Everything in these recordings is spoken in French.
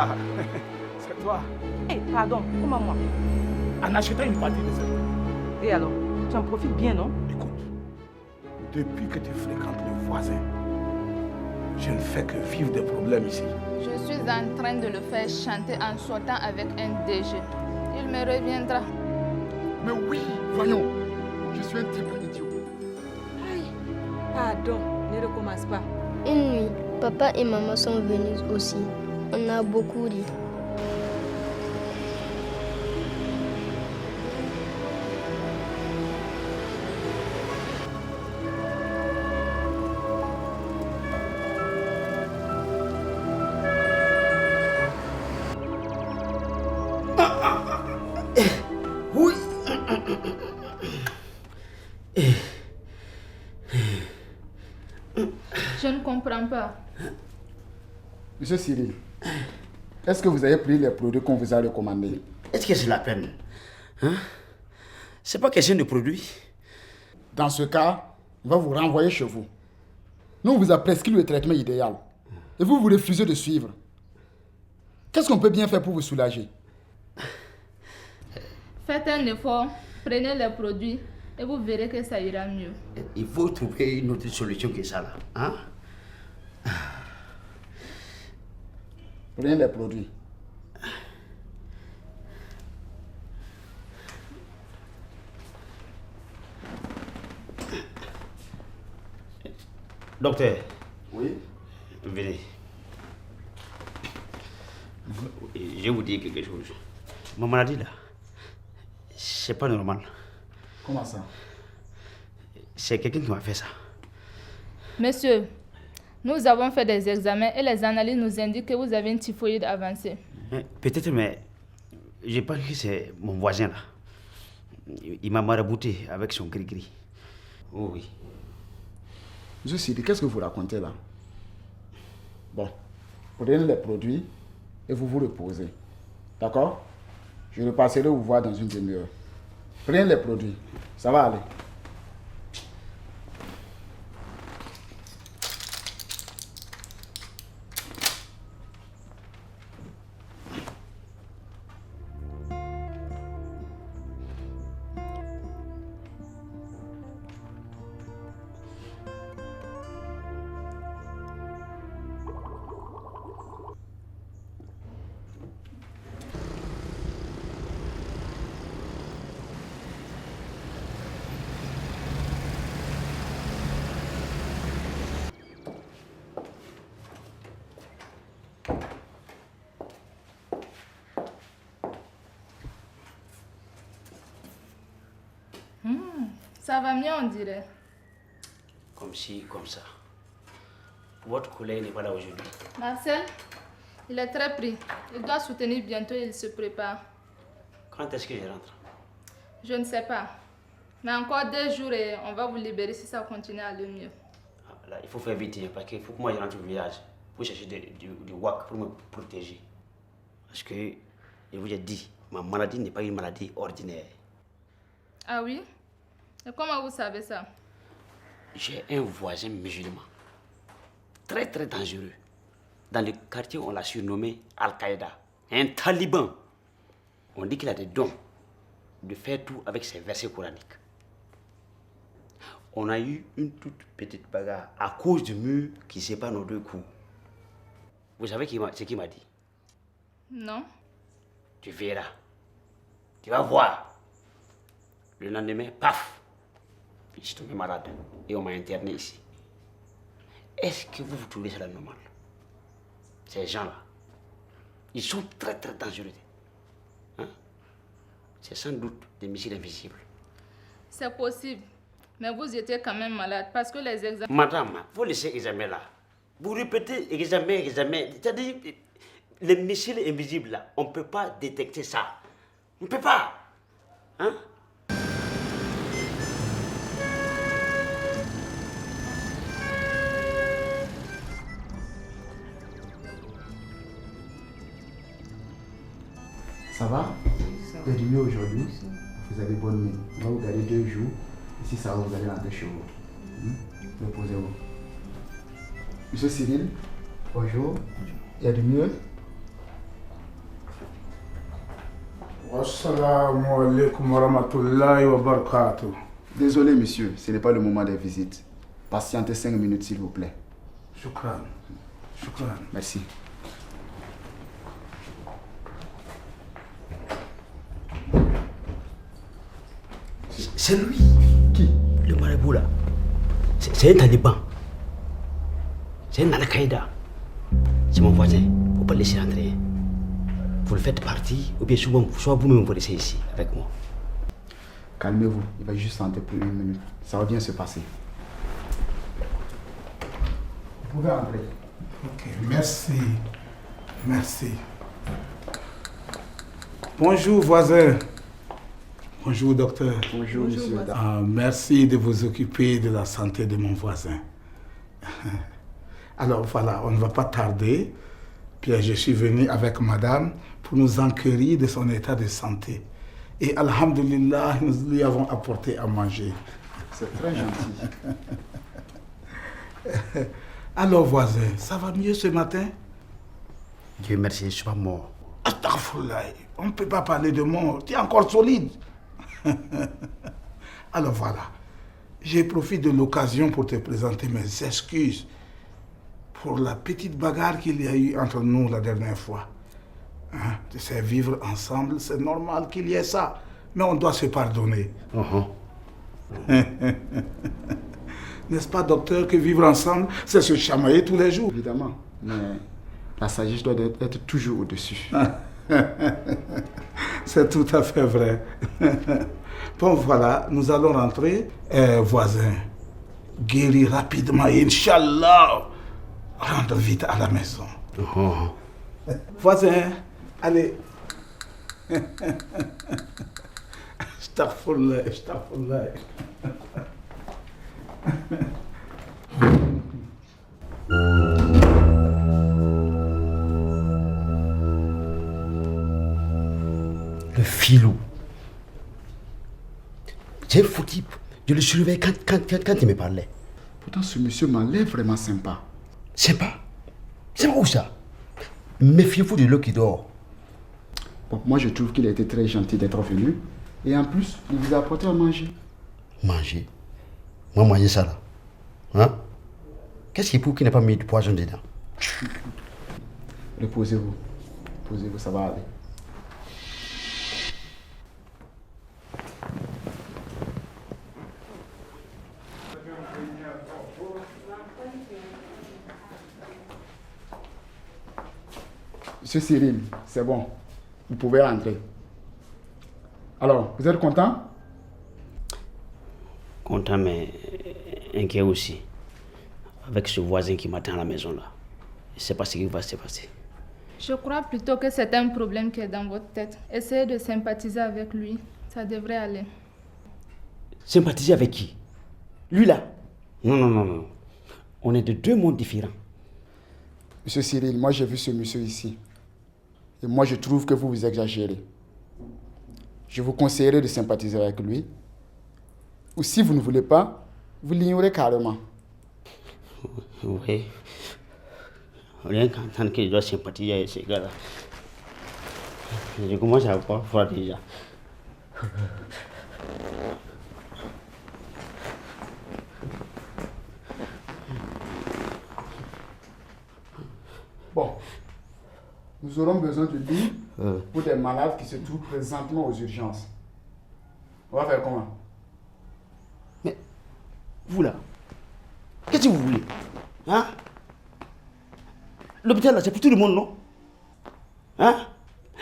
Ah, c'est toi. Hey, pardon, comment moi? En achetant une partie de cette... Et alors, tu en profites bien, non? Écoute, depuis que tu fréquentes le voisin, je ne fais que vivre des problèmes ici. Je suis en train de le faire chanter en sortant avec un DG. Il me reviendra. Mais oui, voyons. Je suis un type idiot. Aïe, pardon, ne recommence pas. Une nuit, papa et maman sont venus aussi. On a beaucoup ri. Oui. Je ne comprends pas. Monsieur Cyril, est-ce que vous avez pris les produits qu'on vous a recommandés? Est-ce que c'est la peine? Hein? C'est pas question de produits. Dans ce cas, on va vous renvoyer chez vous. Nous, on vous a prescrit le traitement idéal. Et vous refusez de suivre. Qu'est-ce qu'on peut bien faire pour vous soulager? Faites un effort, prenez les produits et vous verrez que ça ira mieux. Il faut trouver une autre solution que ça là. Hein? Prenez les produits. Docteur. Oui. Venez. Je vais vous dire quelque chose. Ma maladie là, c'est pas normal. Comment ça? C'est quelqu'un qui m'a fait ça. Monsieur, nous avons fait des examens et les analyses nous indiquent que vous avez une typhoïde avancée. Peut-être, mais je pense que c'est mon voisin là. Il m'a marabouté avec son gris-gris. Oh oui. Monsieur Sidi, qu'est-ce que vous racontez là? Bon, prenez les produits et vous vous reposez. D'accord? Je repasserai vous voir dans une demi-heure. Prenez les produits. Ça va aller. Ça va mieux, on dirait. Comme ci, comme ça. Votre collègue n'est pas là aujourd'hui. Marcel, il est très pris. Il doit soutenir bientôt et il se prépare. Quand est-ce que je rentre? Je ne sais pas. Mais encore 2 jours et on va vous libérer si ça continue à aller mieux. Là, il faut faire vite, hein, parce qu'il faut que moi je rentre au village pour chercher du WAC pour me protéger. Parce que, je vous ai dit, ma maladie n'est pas une maladie ordinaire. Ah oui? Et comment vous savez ça? J'ai un voisin musulman, très très dangereux. Dans le quartier, on l'a surnommé Al-Qaïda, un taliban. On dit qu'il a des dons de faire tout avec ses versets coraniques. On a eu une toute petite bagarre à cause du mur qui sépare nos 2 coups. Vous savez ce qu'il m'a dit? Non. Tu verras. Tu vas voir. Le lendemain, paf! Je suis tombé malade et on m'a interné ici. Est-ce que vous trouvez cela normal? Ces gens-là, ils sont très très dangereux. Hein? C'est sans doute des missiles invisibles. C'est possible. Mais vous étiez quand même malade parce que les examens... Madame, vous laissez examen là. Vous répétez examen. C'est-à-dire, les missiles invisibles là, on ne peut pas détecter ça. On ne peut pas. Hein? Ça va? Vous êtes mieux aujourd'hui? Vous avez bonne mine. On va vous garder 2 jours. Et si ça va, vous allez rentrer chez vous. Reposez-vous. Monsieur Cyril, bonjour. Il y a du mieux? Assalamu alaikum wa rahmatullahi wa barakatuh. Désolé, monsieur, ce n'est pas le moment des visites. Patientez 5 minutes, s'il vous plaît. Shukran. Shukran. Merci. C'est lui. Qui? Le marabout là. C'est un taliban. C'est un Al-Qaïda. C'est mon voisin. Il ne faut pas le laisser rentrer. Vous le faites partir, ou bien soit vous-même vous laissez ici avec moi. Calmez-vous, il va juste rentrer pour 1 minute. Ça va bien se passer. Vous pouvez entrer. Ok, merci. Merci. Bonjour, voisin. Bonjour, docteur. Bonjour, monsieur. Merci de vous occuper de la santé de mon voisin. Alors voilà, on ne va pas tarder. Puis je suis venu avec madame pour nous enquérir de son état de santé. Et alhamdulillah, nous lui avons apporté à manger. C'est très gentil. Alors voisin, ça va mieux ce matin? Dieu merci, je ne suis pas mort. Astaghfirullah, on ne peut pas parler de mort, tu es encore solide. Alors voilà, j'ai profité de l'occasion pour te présenter mes excuses pour la petite bagarre qu'il y a eu entre nous la dernière fois. Hein? Tu sais, vivre ensemble, c'est normal qu'il y ait ça, mais on doit se pardonner. N'est-ce pas, docteur, que vivre ensemble, c'est se chamailler tous les jours? Évidemment, mais la sagesse doit être toujours au-dessus. C'est tout à fait vrai. Bon, voilà, nous allons rentrer. Voisin, guéris rapidement, Inch'Allah. Rentre vite à la maison. Voisin, allez. Astaghfirullah, astaghfirullah. Le filou. J'ai foutu. Je le surveillais quand il me parlait. Pourtant, ce monsieur m'a l'air vraiment sympa. Sympa. C'est où ça? Méfiez-vous de l'eau qui dort. Bon, moi, je trouve qu'il a été très gentil d'être venu. Et en plus, il vous a apporté à manger. Manger? Moi, manger ça là. Hein? Qu'est-ce qui est pour qu'il n'ait pas mis du poison dedans? Reposez-vous. Reposez-vous, ça va aller. Monsieur Cyril, c'est bon. Vous pouvez rentrer. Alors, vous êtes content? Content, mais inquiet aussi. Avec ce voisin qui m'attend à la maison là. Je ne sais pas ce qui va se passer. Je crois plutôt que c'est un problème qui est dans votre tête. Essayez de sympathiser avec lui. Ça devrait aller. Sympathiser avec qui? Lui là? Non. On est de deux mondes différents. Monsieur Cyril, moi j'ai vu ce monsieur ici. Et moi je trouve que vous exagérez. Je vous conseillerais de sympathiser avec lui. Ou si vous ne voulez pas, vous l'ignorez carrément. Oui. Rien qu'entendre que je dois sympathiser avec ces gars-là. Je commence à avoir froid déjà. Bon, nous aurons besoin de lui pour des malades qui se trouvent présentement aux urgences. On va faire comment? Mais, vous là, qu'est-ce que vous voulez? Hein? L'hôpital là, c'est pour tout le monde, non? Hein?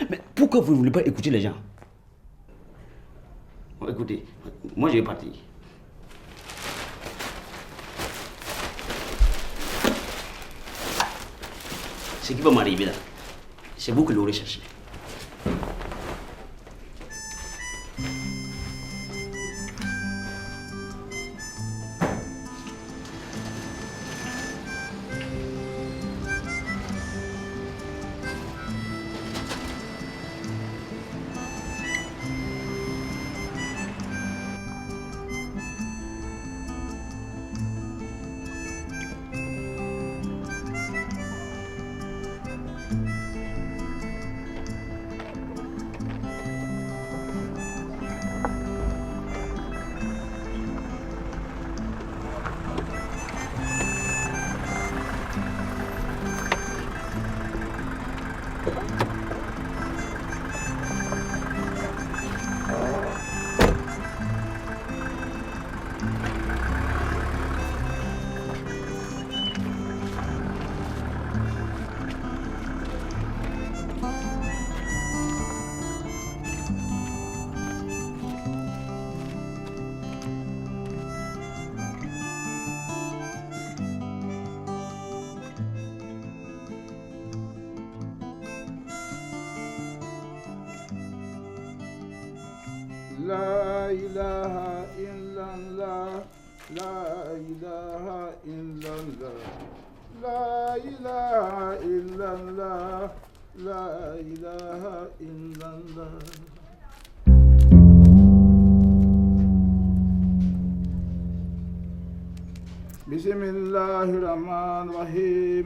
Mais pourquoi vous ne voulez pas écouter les gens? Bon, écoutez, moi je vais partir. Ce qui va m'arriver là, c'est vous qui l'aurez cherché. La ilaha illallah, la ilaha illallah, la ilaha illallah, la ilaha illallah. Bismillahirrahmanirrahim.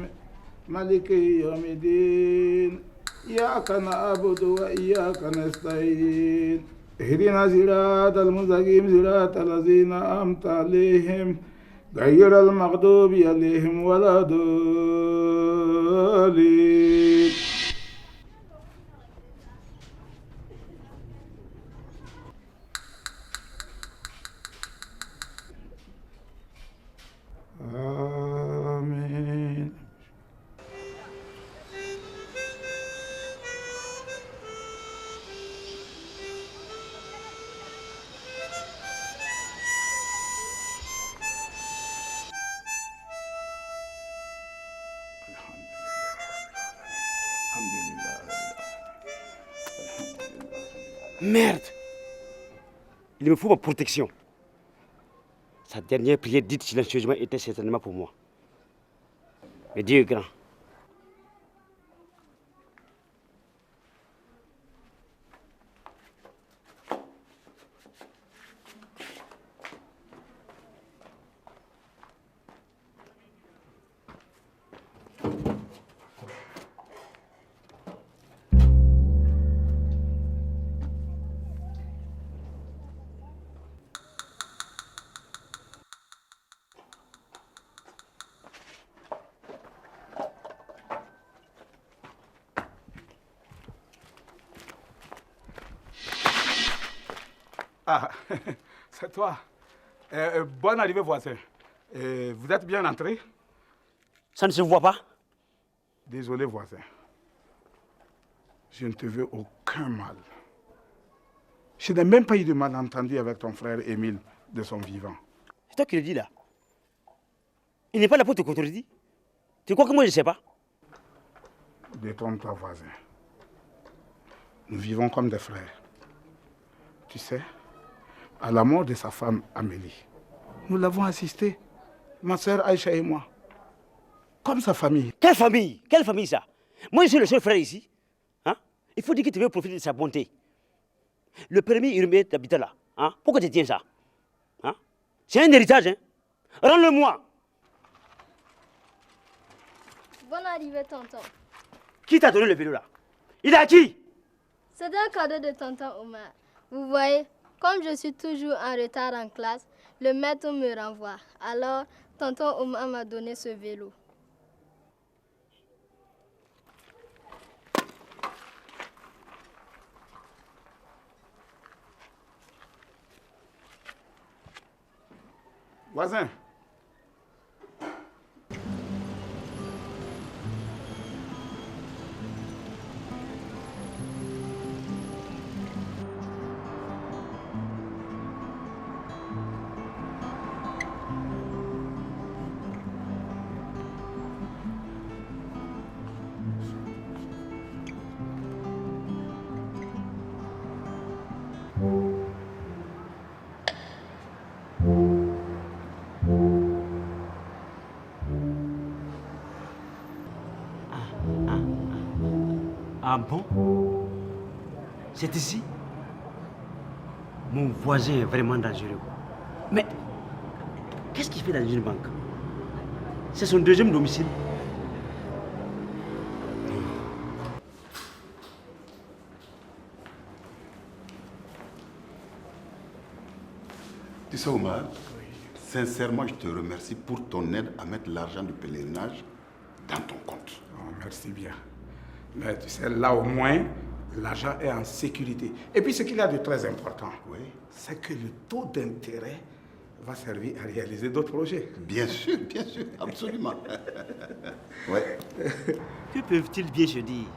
Maliki yawmiddin. إياك نعبد وإياك نستعين اهدنا صراط المستقيم صراط الذين أنعمت عليهم غير المغضوب عليهم ولا الضالين. آمين. Merde! Il me faut ma protection. Sa dernière prière dite silencieusement était certainement pour moi. Mais Dieu est grand. Ah, c'est toi. Bonne arrivée, voisin. Vous êtes bien entré? Ça ne se voit pas? Désolé, voisin. Je ne te veux aucun mal. Je n'ai même pas eu de malentendu avec ton frère Émile de son vivant. C'est toi qui le dis là. Il n'est pas là pour te contredire. Tu crois que moi je ne sais pas? Détrompe-toi, voisin. Nous vivons comme des frères. Tu sais, à la mort de sa femme Amélie, nous l'avons assisté, ma soeur Aïcha et moi. Comme sa famille. Quelle famille? Quelle famille ça? Moi je suis le seul frère ici. Hein? Il faut dire que tu veux profiter de sa bonté. Le permis urbain d'habitat là. Hein? Pourquoi tu tiens ça? Hein? C'est un héritage. Hein? Rends-le-moi. Bonne arrivée, tonton. Qui t'a donné le vélo là? Il est à qui? C'est un cadeau de tonton Omar. Vous voyez, comme je suis toujours en retard en classe, le maître me renvoie. Alors, tonton Omar m'a donné ce vélo. Voisin. Ah bon? C'est ici? Mon voisin est vraiment dangereux. Mais qu'est-ce qu'il fait dans une banque? C'est son deuxième domicile. Tu sais, Omar, sincèrement, je te remercie pour ton aide à mettre l'argent du pèlerinage dans ton compte. Oh, merci bien. Mais tu sais, là au moins, l'argent est en sécurité. Et puis ce qu'il y a de très important, Oui. c'est que le taux d'intérêt va servir à réaliser d'autres projets. Bien sûr, absolument. Ouais. Que peuvent-ils bien se dire?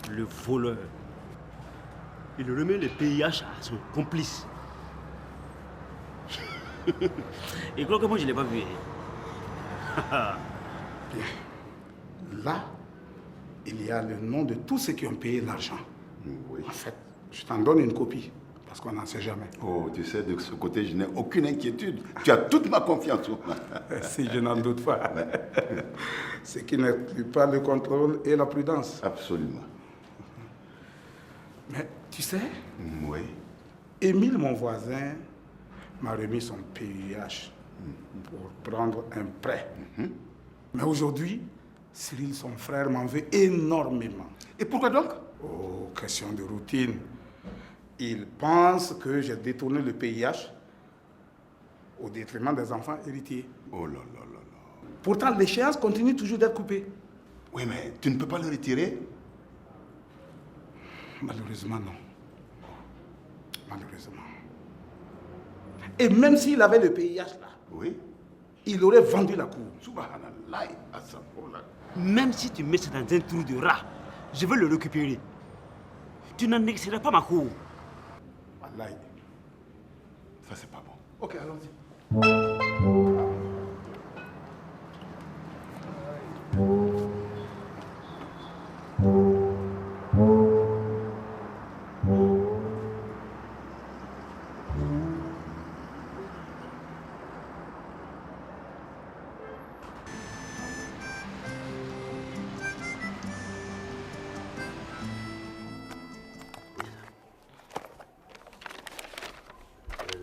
Le voleur. Il remet le PIH à son complice. Et crois que moi je ne l'ai pas vu. Là, il y a le nom de tous ceux qui ont payé l'argent. Oui. En fait, je t'en donne une copie, parce qu'on n'en sait jamais. Oh, tu sais, de ce côté, je n'ai aucune inquiétude. Tu as toute ma confiance. Si je n'en doute pas. Ce qui n'exclut pas le contrôle et la prudence. Absolument. Mais tu sais, Oui. Émile, mon voisin, m'a remis son PIH pour prendre un prêt. Mais aujourd'hui, Cyril, son frère, m'en veut énormément. Et pourquoi donc? Oh, question de routine. Il pense que j'ai détourné le PIH au détriment des enfants héritiers. Oh là là là là. Pourtant, l'échéance continue toujours d'être coupée. Oui, mais tu ne peux pas le retirer? Malheureusement, non. Malheureusement. Et même s'il avait le PIH là, Oui. il aurait vendu la cour. Subhanallah, Astaghfirullah. Même si tu mets ça dans un trou de rat, je veux le récupérer. Tu n'annexeras pas ma cour. Wallahi. Ça, c'est pas bon. Ok, allons-y.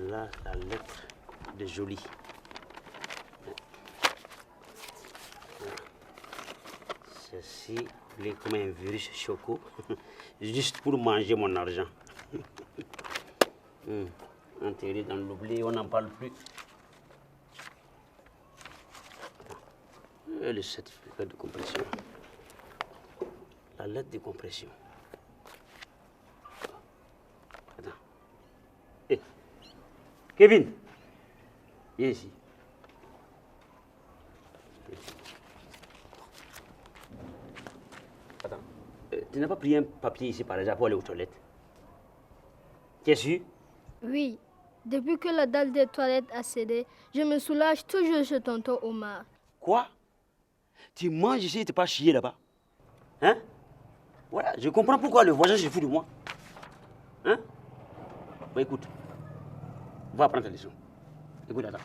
Là, la lettre de Jolie. Ceci, il est comme un virus choco, juste pour manger mon argent. Enterré dans l'oubli, on n'en parle plus. Et le certificat de compression. La lettre de compression. Attends. Hé, Kevin, viens ici. Attends, tu n'as pas pris un papier ici par exemple pour aller aux toilettes? Tu es sûr? Oui, depuis que la dalle des toilettes a cédé, je me soulage toujours chez tonton Omar. Quoi? Tu manges ici et tu n'es pas chier là-bas? Hein? Voilà, je comprends pourquoi le voisin se fout de moi. Hein? Bon, écoute, va prendre ta leçon. Écoute, attends.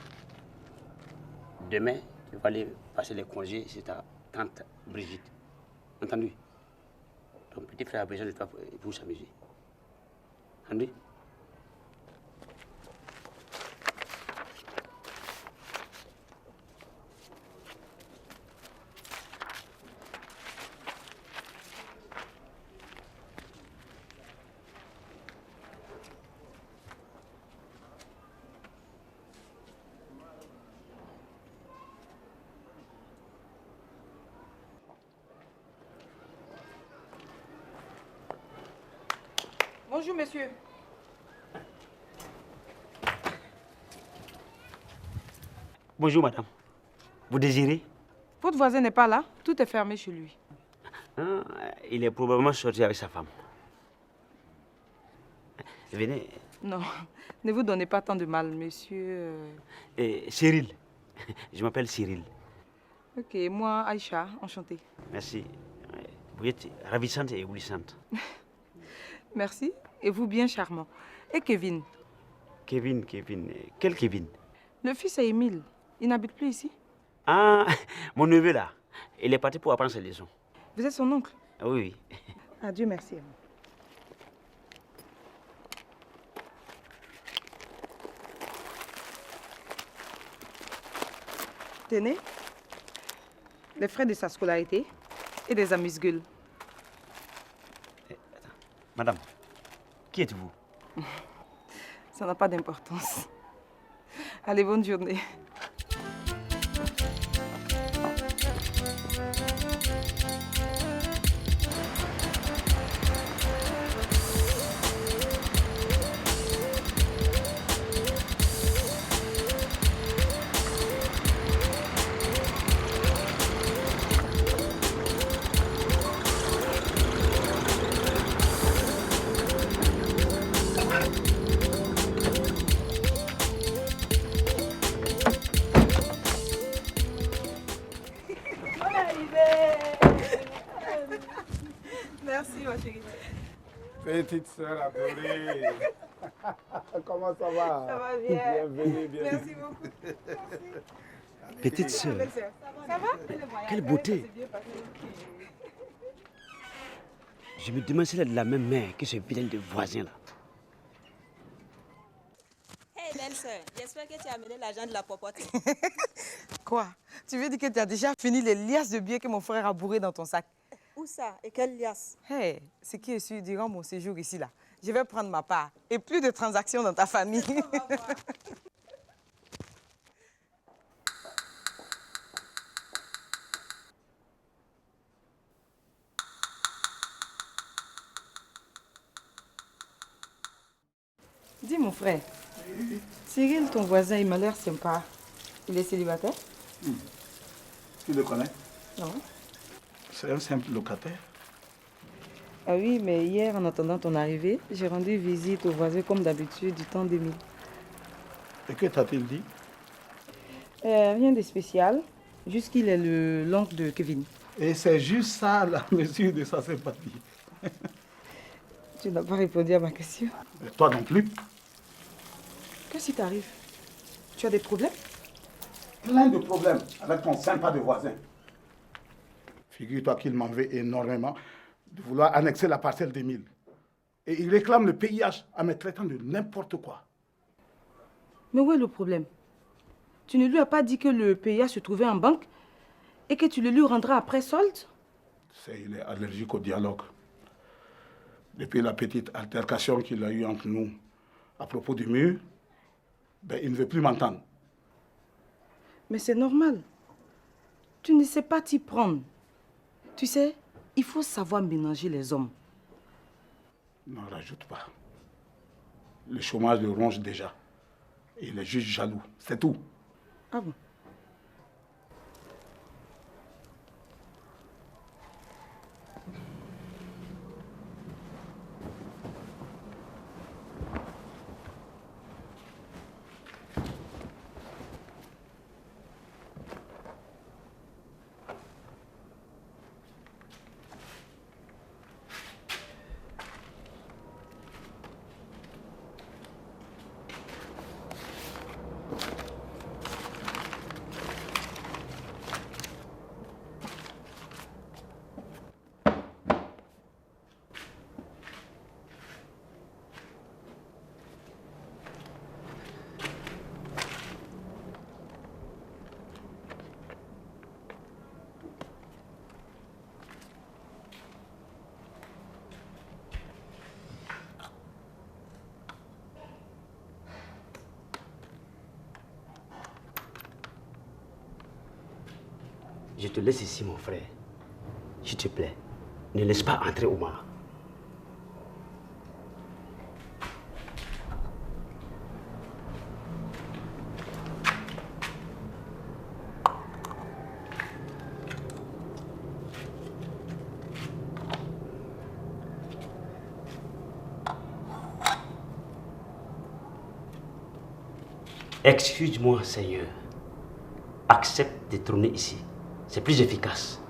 Demain, tu vas aller passer les congés chez ta tante Brigitte. Entendu? Ton petit frère a besoin de toi pour s'amuser. Entendu? Bonjour, monsieur. Bonjour, madame. Vous désirez? Votre voisin n'est pas là. Tout est fermé chez lui. Ah, il est probablement sorti avec sa femme. Venez. Non, ne vous donnez pas tant de mal, monsieur. Cyril. Je m'appelle Cyril. Ok, moi, Aïcha, enchantée. Merci. Vous êtes ravissante et éblouissante. Merci. Et vous, bien charmant. Et Kevin? Kevin. Quel Kevin? Le fils est Émile. Il n'habite plus ici. Ah, mon neveu là. Il est parti pour apprendre ses leçons. Vous êtes son oncle? Oui. Adieu, merci. Tenez, les frais de sa scolarité et des amuse-gueules. Madame, qui êtes-vous? Ça n'a pas d'importance. Allez, bonne journée. Petite sœur adorée. Comment ça va? Ça va bien. Bienvenue, bienvenue. Merci beaucoup. Petite sœur, Ça va? quelle beauté. Je me demande si elle est de la même mère que ce vilain de voisin là. Hey belle-sœur, j'espère que tu as amené l'argent de la popote. Quoi? Tu veux dire que tu as déjà fini les liasses de billets que mon frère a bourré dans ton sac? Où ça? Et quelle liasse? Hey, ce qui est sûr, durant mon séjour ici, là, je vais prendre ma part. Et plus de transactions dans ta famille. Dis mon frère, Cyril, ton voisin, il m'a l'air sympa. Il est célibataire? Tu le connais? Non. C'est un simple locataire. Ah oui, mais hier, en attendant ton arrivée, j'ai rendu visite au voisin comme d'habitude du temps 2000. Et que t'a-t-il dit? Rien de spécial, juste qu'il est l'oncle de Kevin. Et c'est juste ça la mesure de sa sympathie. Tu n'as pas répondu à ma question. Et toi non plus? Qu'est-ce qui t'arrive? Tu as des problèmes? Plein de problèmes avec ton sympa de voisin. Figure-toi qu'il m'en veut énormément de vouloir annexer la parcelle d'Émile. Et il réclame le PIH en me traitant de n'importe quoi. Mais où est le problème? Tu ne lui as pas dit que le PIH se trouvait en banque et que tu le lui rendras après solde? Il est allergique au dialogue. Depuis la petite altercation qu'il a eue entre nous à propos du mur, il ne veut plus m'entendre. Mais c'est normal. Tu ne sais pas t'y prendre. Tu sais, il faut savoir ménager les hommes. N'en rajoute pas. Le chômage le ronge déjà. Et il est juste jaloux. C'est tout. Ah bon? Je te laisse ici, mon frère. S'il te plaît, ne laisse pas entrer Omar. Excuse-moi, Seigneur. Accepte de tourner ici. C'est plus efficace.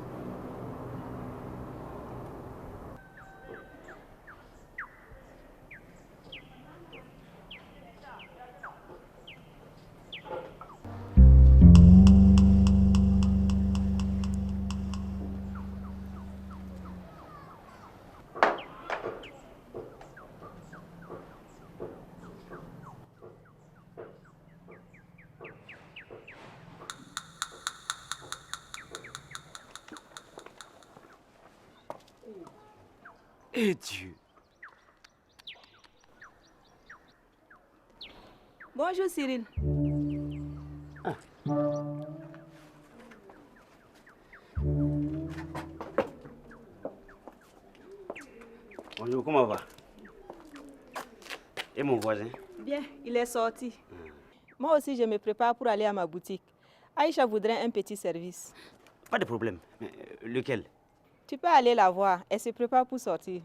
Et Dieu. Bonjour Cyril. Ah. Bonjour, comment va? Et mon voisin? Bien, il est sorti. Moi aussi, je me prépare pour aller à ma boutique. Aïcha voudrait un petit service. Pas de problème. Mais, lequel? Tu peux aller la voir. Elle se prépare pour sortir.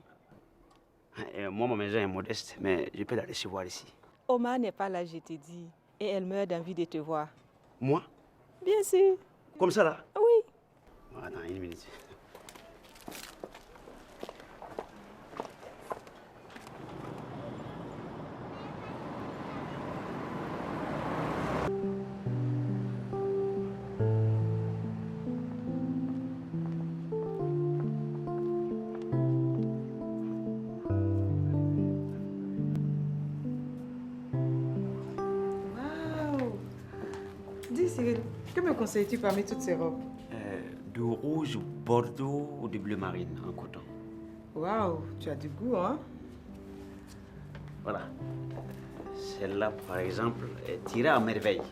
Moi, ma maison est modeste, mais je peux la recevoir ici. Omar n'est pas là, je te dis. Et elle meurt d'envie de te voir. Moi? Bien sûr. Comme ça, là? Oui. Attends, une minute. Cyril, que me conseilles-tu parmi toutes ces robes? De rouge, bordeaux ou de bleu marine en coton. Waouh, tu as du goût, hein? Voilà. Celle-là, par exemple, est tirée à merveille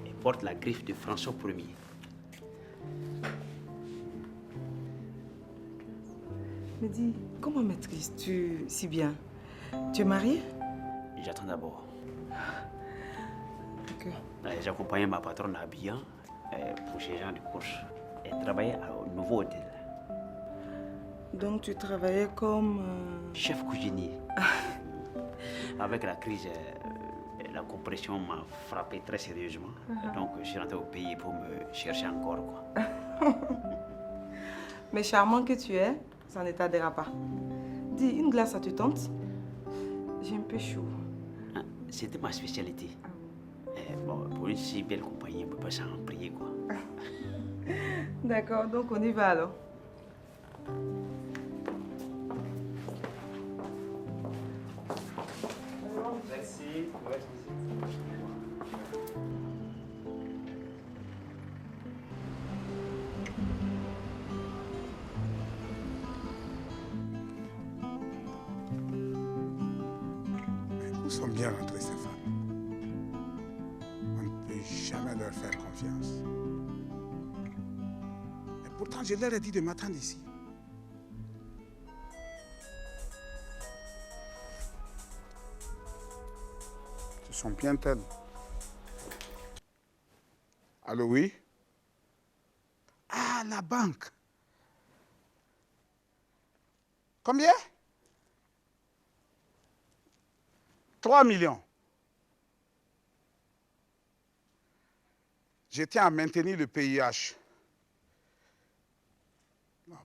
et porte la griffe de François Ier. Me dis, comment maîtrises-tu si bien? Tu es marié? J'attends d'abord. Ok. J'accompagnais ma patronne à Abidjan pour ces gens de course. Elle travaillait au nouveau hôtel. Donc tu travaillais comme... Chef cuisinier. Avec la crise, la compression m'a frappé très sérieusement. Donc je suis rentré au pays pour me chercher encore, quoi. Mais charmant que tu es, ça ne t'aidera pas. Dis, une glace, ça te tente? J'ai un peu chaud. C'était ma spécialité. Bon, pour une si belle compagnie, on ne peut pas s'en prier, quoi. D'accord, donc on y va alors. Merci. Nous sommes bien rentrés, ces femmes. On ne peut jamais leur faire confiance. Et pourtant, je leur ai dit de m'attendre ici. Ce sont bien elles. Allô, oui? Ah, la banque. Combien? 3 millions. Je tiens à maintenir le PIH.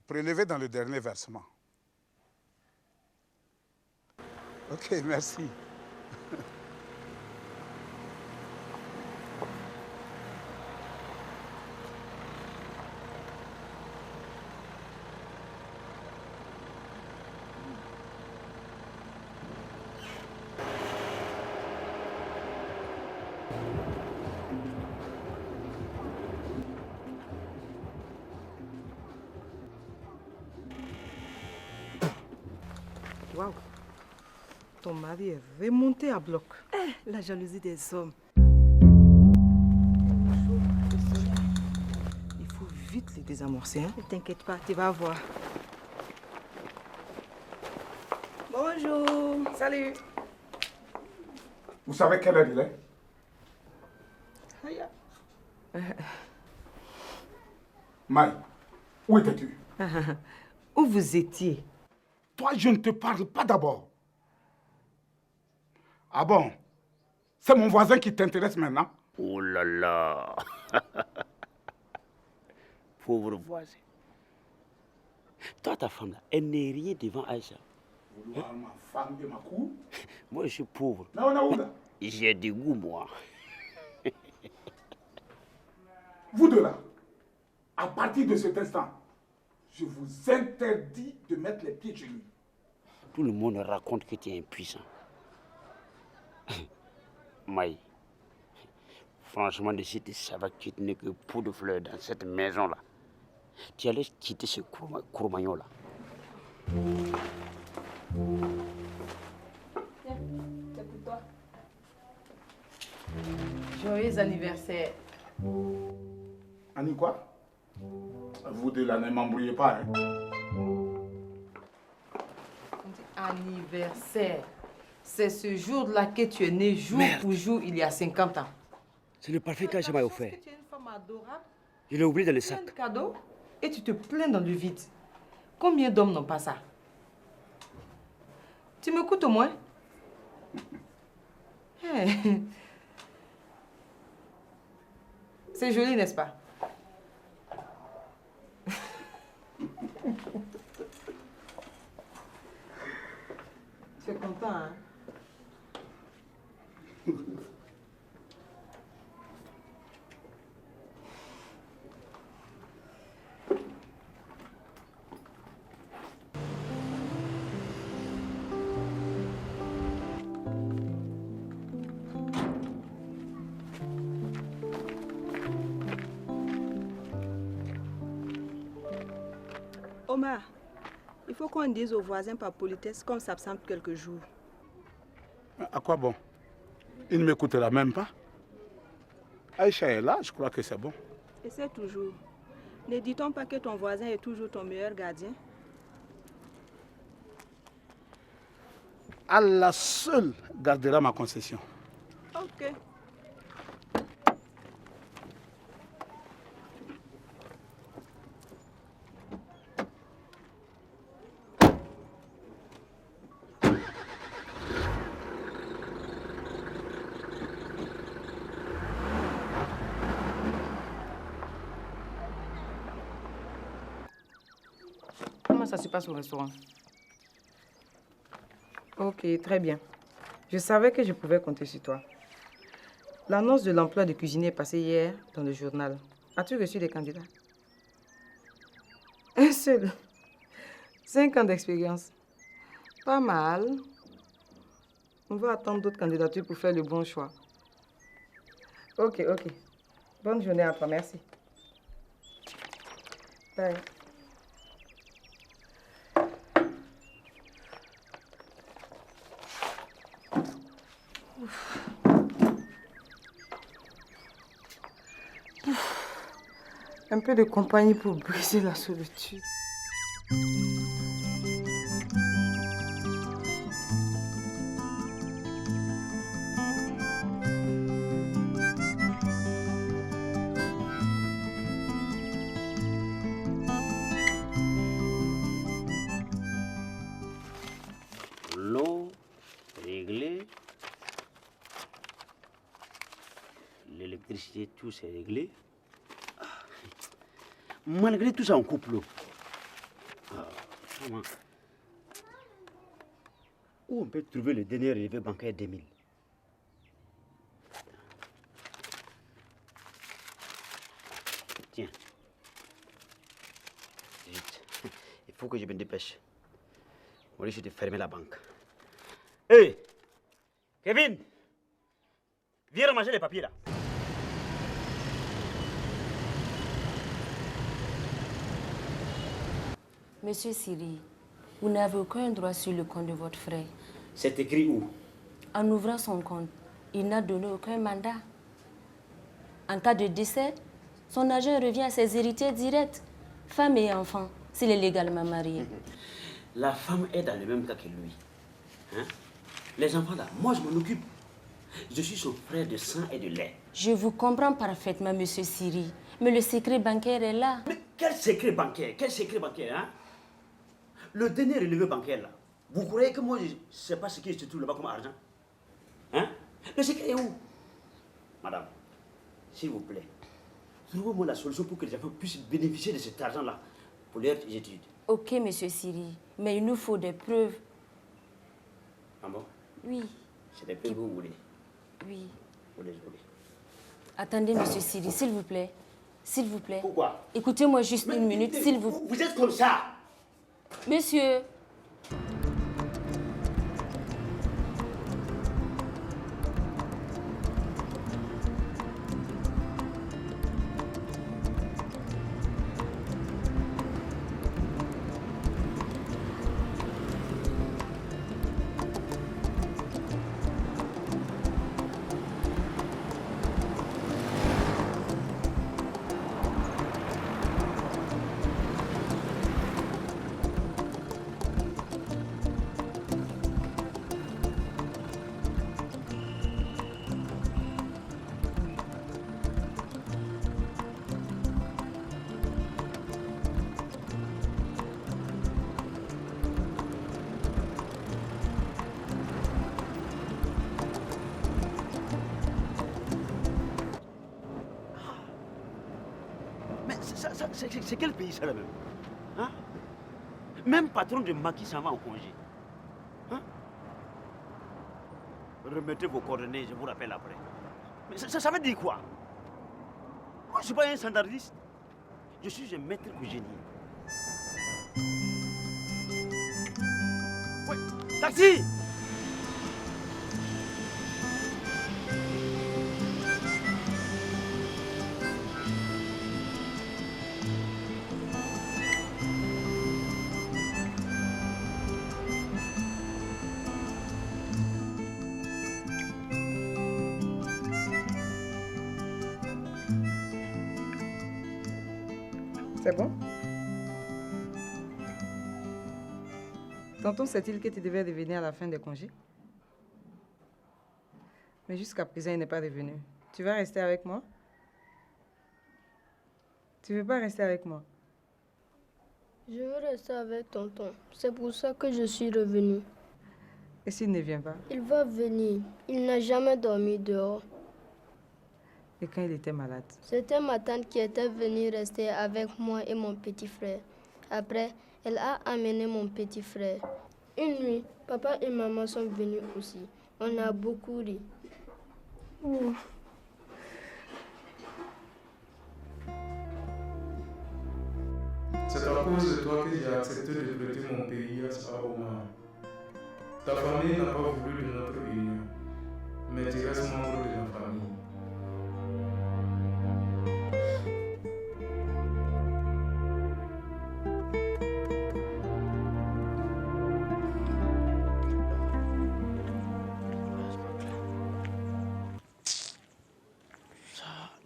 Prélevé dans le dernier versement. Ok, merci. Waouh. Ton mari est remonté à bloc. La jalousie des hommes. Il faut vite les désamorcer. Hein? Ne t'inquiète pas, tu vas voir. Bonjour. Salut. Vous savez quelle heure il est? Maï, où étais-tu? Où vous étiez? Toi, je ne te parle pas d'abord. Ah bon? C'est mon voisin qui t'intéresse maintenant? Oh là là. Pauvre voisin. Toi, ta femme, là, elle n'est rien devant Aïcha. Vouloir ma femme de ma cour? Moi, je suis pauvre. Là, on a où, là? J'ai du goût, moi. Vous deux, là, à partir de cet instant, je vous interdis de mettre les pieds chez lui. Tout le monde raconte que tu es impuissant. Maï, franchement, si tu savais que tu n'es que pot de fleurs dans cette maison-là, tu allais quitter ce courmagnon-là. Tiens, c'est pour toi. Joyeux anniversaire. Annie, quoi? Vous deux, là, ne m'embrouillez pas, hein? On dit anniversaire. C'est ce jour-là que tu es né, jour pour jour, il y a 50 ans. C'est le parfait que j'ai jamais offert. Tu es une femme adorable. Je l'ai oublié dans le C'est sac. un cadeau et tu te plains dans le vide. Combien d'hommes n'ont pas ça? Tu m'écoutes au moins? Hey. C'est joli, n'est-ce pas? Tu es content, hein? Omar, il faut qu'on dise aux voisins par politesse qu'on s'absente quelques jours. À quoi bon? Il ne m'écoutera même pas. Aïcha est là, je crois que c'est bon. Essaie toujours. Ne dit-on pas que ton voisin est toujours ton meilleur gardien? Allah seul gardera ma concession. Ok. Comment ça se passe au restaurant? Ok, très bien. Je savais que je pouvais compter sur toi. L'annonce de l'emploi de cuisinier est passée hier dans le journal. As-tu reçu des candidats? Un seul. 5 ans d'expérience. Pas mal. On va attendre d'autres candidatures pour faire le bon choix. Ok. Bonne journée à toi, merci. Bye. Un peu de compagnie pour briser la solitude. L'eau réglée, l'électricité, tout c'est réglé. Malgré tout ça, on coupe l'eau. Où on peut trouver le dernier relevé bancaire 2000? Tiens. Vite. Il faut que je me dépêche. On risque de fermer la banque. Hé, hey, Kevin, viens ramasser les papiers là. Monsieur Siri, vous n'avez aucun droit sur le compte de votre frère. C'est écrit où? En ouvrant son compte, il n'a donné aucun mandat. En cas de décès, son argent revient à ses héritiers directs, femme et enfants, s'il est légalement marié. La femme est dans le même cas que lui. Hein? Les enfants là, moi je m'en occupe. Je suis son frère de sang et de lait. Je vous comprends parfaitement, monsieur Siri, mais le secret bancaire est là. Mais quel secret bancaire? Quel secret bancaire, hein? Le dernier relevé bancaire là, vous croyez que moi je ne sais pas ce qui se trouve là-bas comme argent? Hein? Le secret est où? Madame, s'il vous plaît, trouvez-moi la solution pour que les enfants puissent bénéficier de cet argent-là pour leurs études. Ok, monsieur Siri, mais il nous faut des preuves. Ah bon? Oui. C'est des preuves que vous voulez? Oui. Vous les voulez? Attendez, monsieur Siri, s'il vous plaît. S'il vous plaît. Pourquoi? Écoutez-moi juste une minute, s'il vous plaît. Vous êtes comme ça! Monsieur. C'est quel pays ça là même? Hein? Même patron de maquis s'en va en congé. Hein? Remettez vos coordonnées, je vous rappelle après. Mais ça veut dire quoi? Moi je ne suis pas un standardiste. Je suis un maître cuisinier. Ouais, taxi! C'est bon? Tonton sait-il que tu devais revenir à la fin des congés? Mais jusqu'à présent, il n'est pas revenu. Tu vas rester avec moi? Tu veux pas rester avec moi? Je veux rester avec tonton. C'est pour ça que je suis revenue. Et s'il ne vient pas? Il va venir. Il n'a jamais dormi dehors. Et quand il était malade? C'était ma tante qui était venue rester avec moi et mon petit frère. Après, elle a amené mon petit frère. Une nuit, papa et maman sont venus aussi. On a beaucoup ri. Oh. C'est à cause de toi que j'ai accepté de prêter mon pays à Omar. Ta famille n'a pas voulu de notre union, mais tu restes membre de la famille.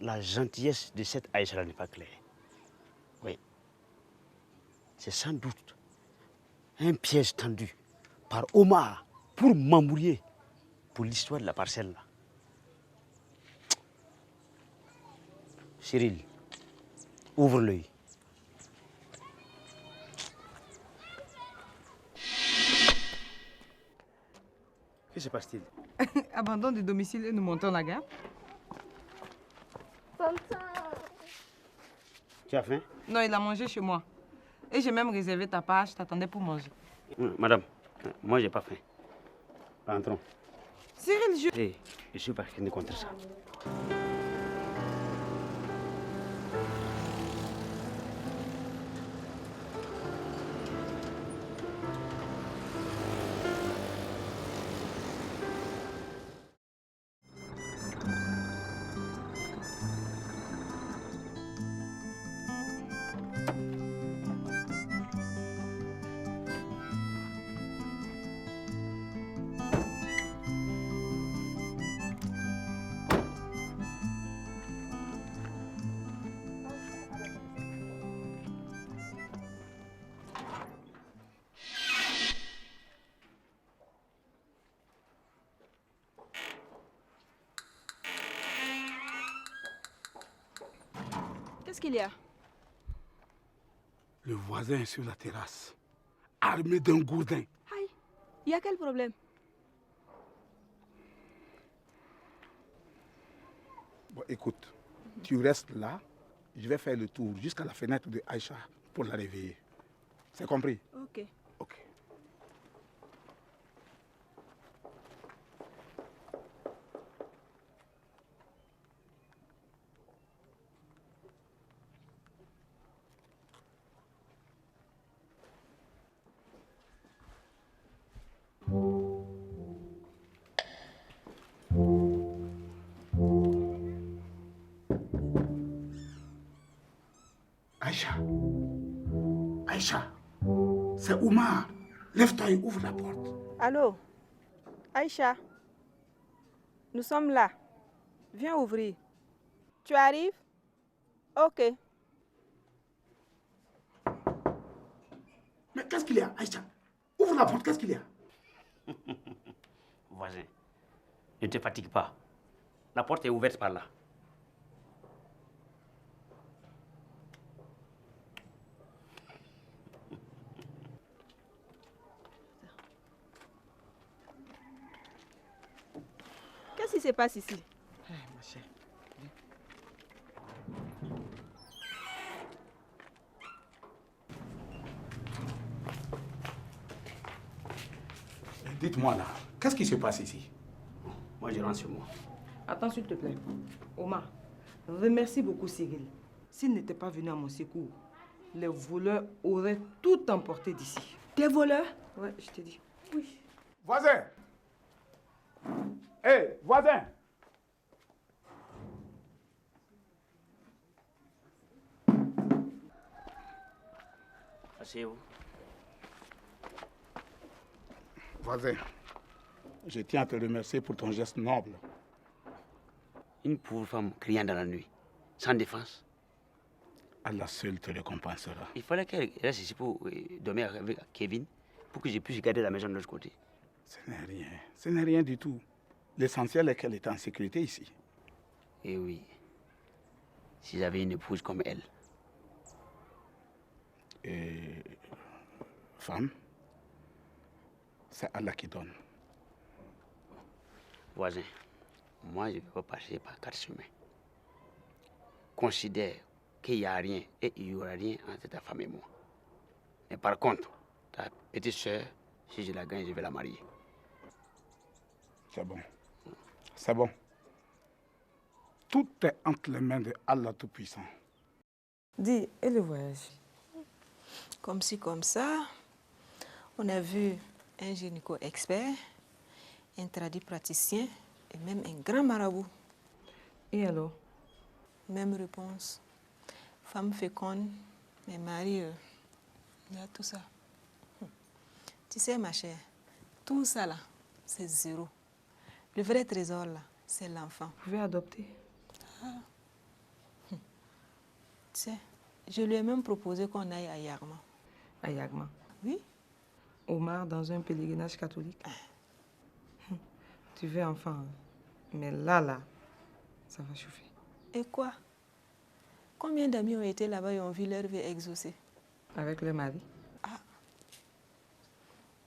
La gentillesse de cette Aïcha n'est pas claire. Oui. C'est sans doute un piège tendu par Omar pour m'embrouiller pour l'histoire de la parcelle là. Cyril, ouvre l'œil. Que se passe-t-il? Abandon du domicile et nous montons la gare. Tu as faim? Non, il a mangé chez moi. Et j'ai même réservé ta part, je t'attendais pour manger. Madame, moi j'ai pas faim. Rentrons. Cyril, Hey, je suis pas contre ça. Qu'est-ce qu'il y a? Le voisin est sur la terrasse, armé d'un gourdin. Aïe, il y a quel problème? Bon, écoute, tu restes là, je vais faire le tour jusqu'à la fenêtre de Aïcha pour la réveiller. C'est compris? Ok. Ok. Aïcha, Aïcha, c'est Omar. Lève-toi et ouvre la porte. Allô? Aïcha? Nous sommes là. Viens ouvrir. Tu arrives? Ok. Mais qu'est-ce qu'il y a, Aïcha? Ouvre la porte, qu'est-ce qu'il y a? Voisin, ne te fatigue pas. La porte est ouverte par là. Qu'est-ce qui se passe ici? ma chère. Dites-moi là, qu'est-ce qui se passe ici? Moi, je rentre sur moi. Attends, s'il te plaît. Omar, remercie beaucoup Cyril. S'il n'était pas venu à mon secours, les voleurs auraient tout emporté d'ici. Des voleurs? Ouais, je te dis. Oui. Voisin! Hé, voisin! Asseyez-vous. Voisin, je tiens à te remercier pour ton geste noble. Une pauvre femme criant dans la nuit, sans défense. Allah seul te récompensera. Il fallait qu'elle reste ici pour dormir avec Kevin, pour que je puisse garder la maison de l'autre côté. Ce n'est rien. Ce n'est rien du tout. L'essentiel est qu'elle est en sécurité ici. Eh oui. Si j'avais une épouse comme elle. Et femme, c'est Allah qui donne. Voisin, moi je ne vais pas passer par 4 chemins. Considère qu'il n'y a rien et il n'y aura rien entre ta femme et moi. Mais par contre, ta petite soeur, si je la gagne, je vais la marier. C'est bon. C'est bon. Tout est entre les mains de Allah Tout-Puissant. Dis, et le voyage? Comme ci, comme ça, on a vu un gynéco expert, un traduit praticien et même un grand marabout. Et alors? Même réponse. Femme féconde, mais mari, il y a tout ça. Tu sais, ma chère, tout ça là, c'est zéro. Le vrai trésor là, c'est l'enfant. Vous pouvez adopter. Tu sais, je lui ai même proposé qu'on aille à Yagma. À Yagma? Oui. Omar dans un pèlerinage catholique. Tu veux enfant, hein? Mais là, ça va chauffer. Et quoi? Combien d'amis ont été là-bas et ont vu leur vie exaucée? Avec le mari?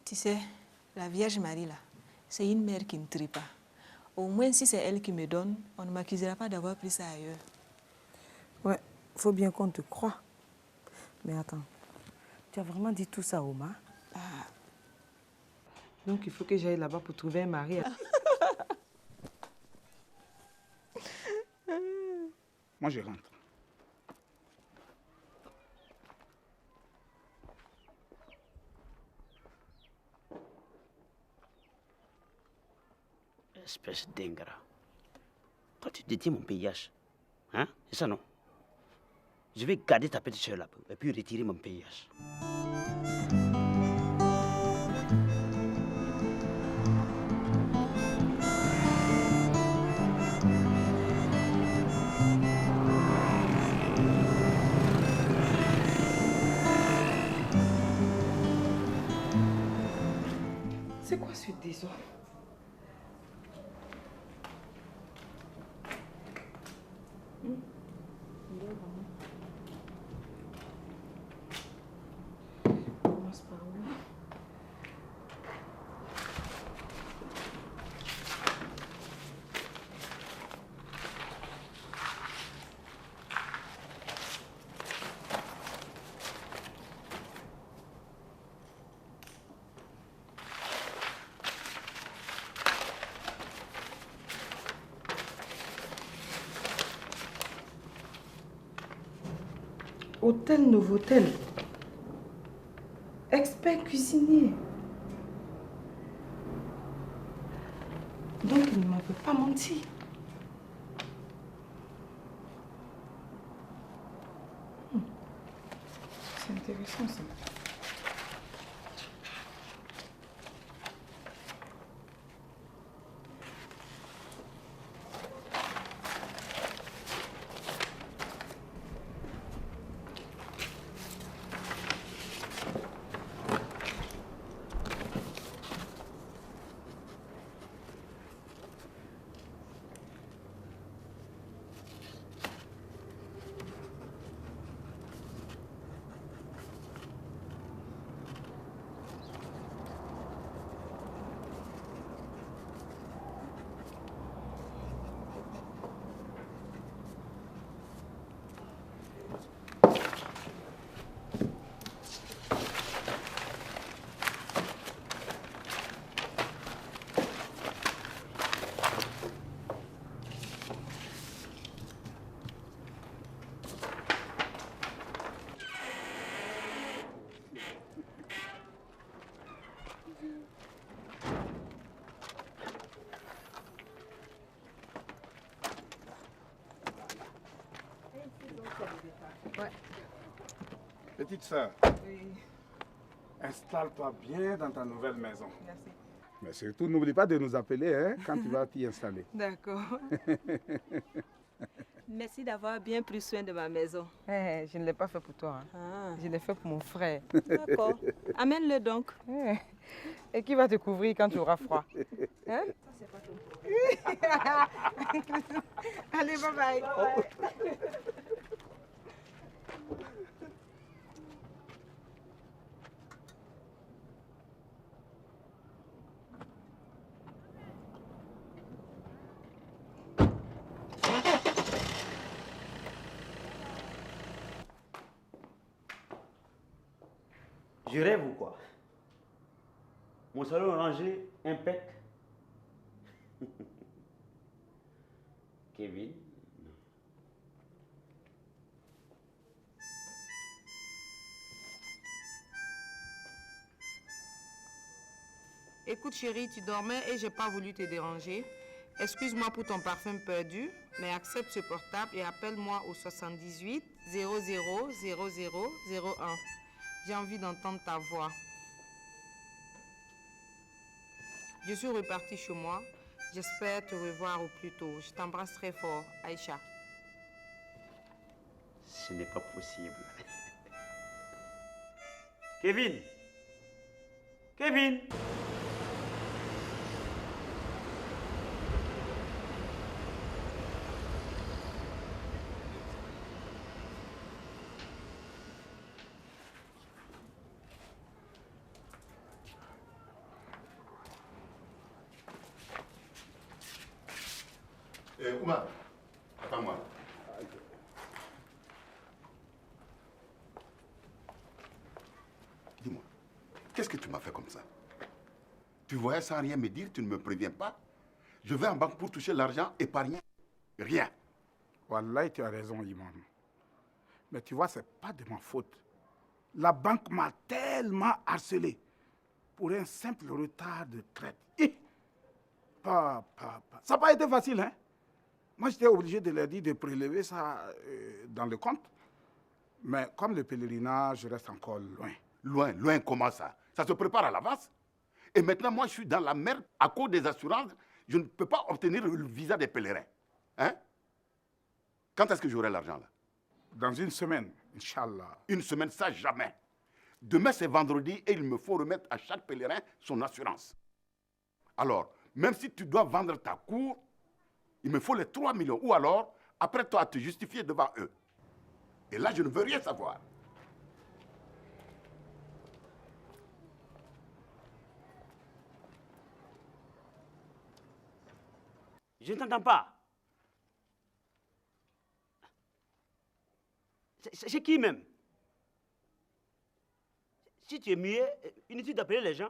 Tu sais, la Vierge Marie là, c'est une mère qui ne trie pas. Au moins si c'est elle qui me donne, on ne m'accusera pas d'avoir pris ça ailleurs. Ouais, faut bien qu'on te croie. Mais attends, tu as vraiment dit tout ça, Omar? Donc il faut que j'aille là-bas pour trouver un mari. Moi, je rentre. Espèce d'ingrat. Toi, tu détiens mon payage. Hein? C'est ça, non? Je vais garder ta petite soeur là et puis retirer mon payage. C'est quoi ce désordre? Hôtel Novotel. Expert cuisinier. Donc il ne m'avait pas menti. C'est intéressant ça. Ouais. Petite sœur, installe-toi bien dans ta nouvelle maison. Merci. Mais surtout, n'oublie pas de nous appeler hein, quand tu vas t'y installer. D'accord. Merci d'avoir bien pris soin de ma maison. Je ne l'ai pas fait pour toi. Je l'ai fait pour mon frère. D'accord. Amène-le donc. Et qui va te couvrir quand tu auras froid? Hein? Allez, bye bye. Je rêve ou quoi? Mon salon rangé, impec. Kevin? Écoute chérie, tu dormais et j'ai pas voulu te déranger. Excuse-moi pour ton parfum perdu, mais accepte ce portable et appelle-moi au 78 00 00 01. J'ai envie d'entendre ta voix. Je suis repartie chez moi. J'espère te revoir au plus tôt. Je t'embrasse très fort, Aïcha. Ce n'est pas possible. Kevin! Kevin! Oumar, attends-moi. Dis-moi, qu'est-ce que tu m'as fait comme ça? Tu voyais sans rien me dire, tu ne me préviens pas? Je vais en banque pour toucher l'argent épargné. Rien. Wallah, tu as raison, Imam. Mais tu vois, c'est pas de ma faute. La banque m'a tellement harcelé pour un simple retard de traite. Ça n'a pas été facile, hein? Moi, j'étais obligé de leur dire de prélever ça dans le compte. Mais comme le pèlerinage reste encore loin. Loin, comment ça? Ça se prépare à l'avance. Et maintenant, moi, je suis dans la merde à cause des assurances. Je ne peux pas obtenir le visa des pèlerins. Hein? Quand est-ce que j'aurai l'argent, là? Dans une semaine, Inch'Allah. Une semaine, ça, jamais. Demain, c'est vendredi et il me faut remettre à chaque pèlerin son assurance. Alors, même si tu dois vendre ta cour, il me faut les 3 millions. Ou alors, après toi, te justifier devant eux. Et là, je ne veux rien savoir. Je ne t'entends pas. C'est qui même? Si tu es muet, inutile d'appeler les gens.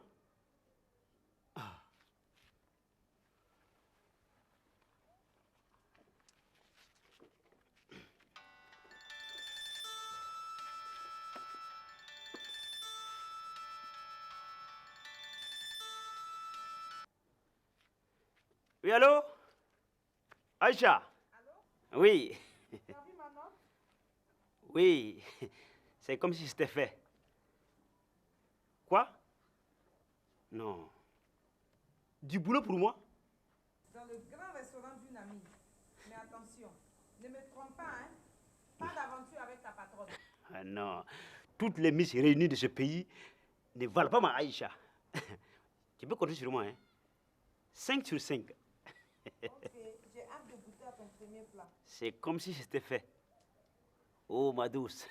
Oui, allô? Aïcha? Allô? Oui. Tu as vu ma note? Oui, c'est comme si c'était fait. Quoi? Non. Du boulot pour moi? Dans le grand restaurant d'une amie. Mais attention, ne me trompe pas, hein? Pas d'aventure avec ta patronne. Ah non, toutes les misses réunies de ce pays ne valent pas ma Aïcha. Tu peux compter sur moi, hein? 5 sur 5. Ok, j'ai hâte de goûter à ton premier plat. C'est comme si c'était fait. Oh, ma douce,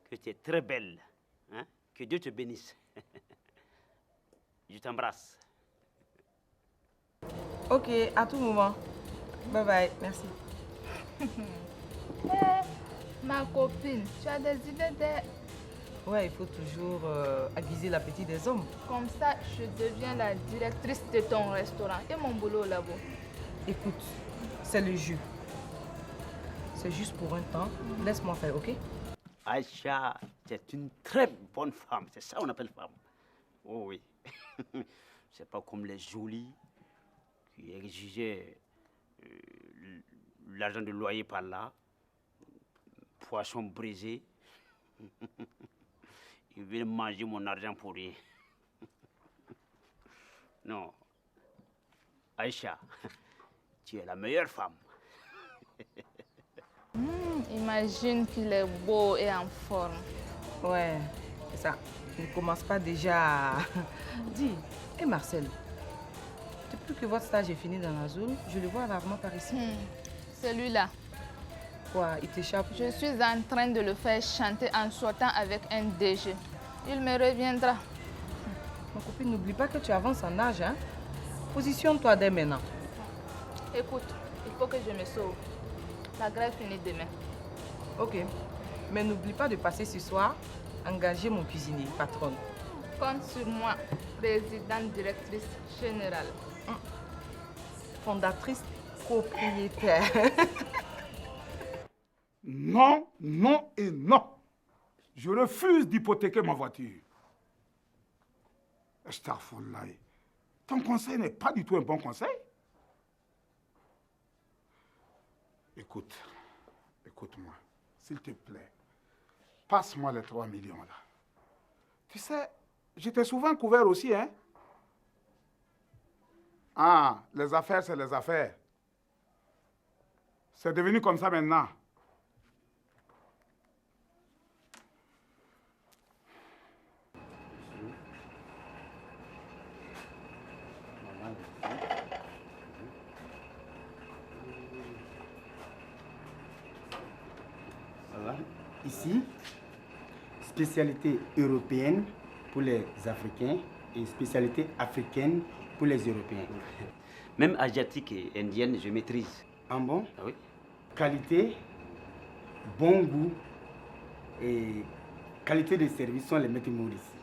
que tu es très belle. Hein? Que Dieu te bénisse. Je t'embrasse. Ok, à tout moment. Bye bye, merci. Ma copine, tu as des idées Ouais, il faut toujours aviser l'appétit des hommes. Comme ça, je deviens la directrice de ton restaurant et mon boulot là-bas. Écoute, c'est le jeu. C'est juste pour un temps. Laisse-moi faire, ok? Aïcha, tu es une très bonne femme. C'est ça qu'on appelle femme. Oh oui. C'est pas comme les jolies qui exigeaient l'argent de loyer par là, poisson brisé. Ils veulent manger mon argent pour rien. Non. Aïcha, tu es la meilleure femme. Imagine qu'il est beau et en forme. Ouais, c'est ça. Ne commence pas déjà à... Dis, et Marcel, depuis que votre stage est fini dans la zone, je le vois rarement par ici. Celui-là. Quoi, il t'échappe? Je suis en train de le faire chanter en sortant avec un DG. Il me reviendra. Ma copine, n'oublie pas que tu avances en âge, hein? Positionne-toi dès maintenant. Écoute, il faut que je me sauve. La grève finit demain. Ok, mais n'oublie pas de passer ce soir, engager mon cuisinier, patronne. Compte sur moi, présidente directrice générale. Fondatrice propriétaire. Non, non et non. Je refuse d'hypothéquer ma voiture. Astaghfirullah. Ton conseil n'est pas du tout un bon conseil. Écoute, écoute-moi, s'il te plaît. Passe-moi les 3 millions là. Tu sais, j'étais souvent couvert aussi, hein. Ah, les affaires, c'est les affaires. C'est devenu comme ça maintenant. Ici, spécialité européenne pour les Africains et spécialité africaine pour les Européens. Même asiatique et indienne, je maîtrise. Ah bon? Ah oui. Qualité, bon goût et qualité de service sont les maîtres mots ici.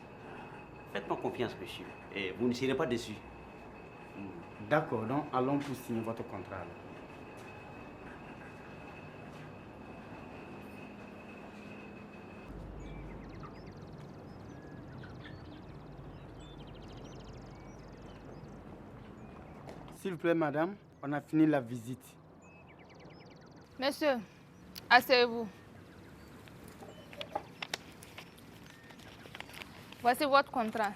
Faites-moi confiance, monsieur, et vous ne serez pas déçus. D'accord, donc allons pour signer votre contrat. S'il vous plaît, madame, on a fini la visite. Monsieur, asseyez-vous. Voici votre contrat.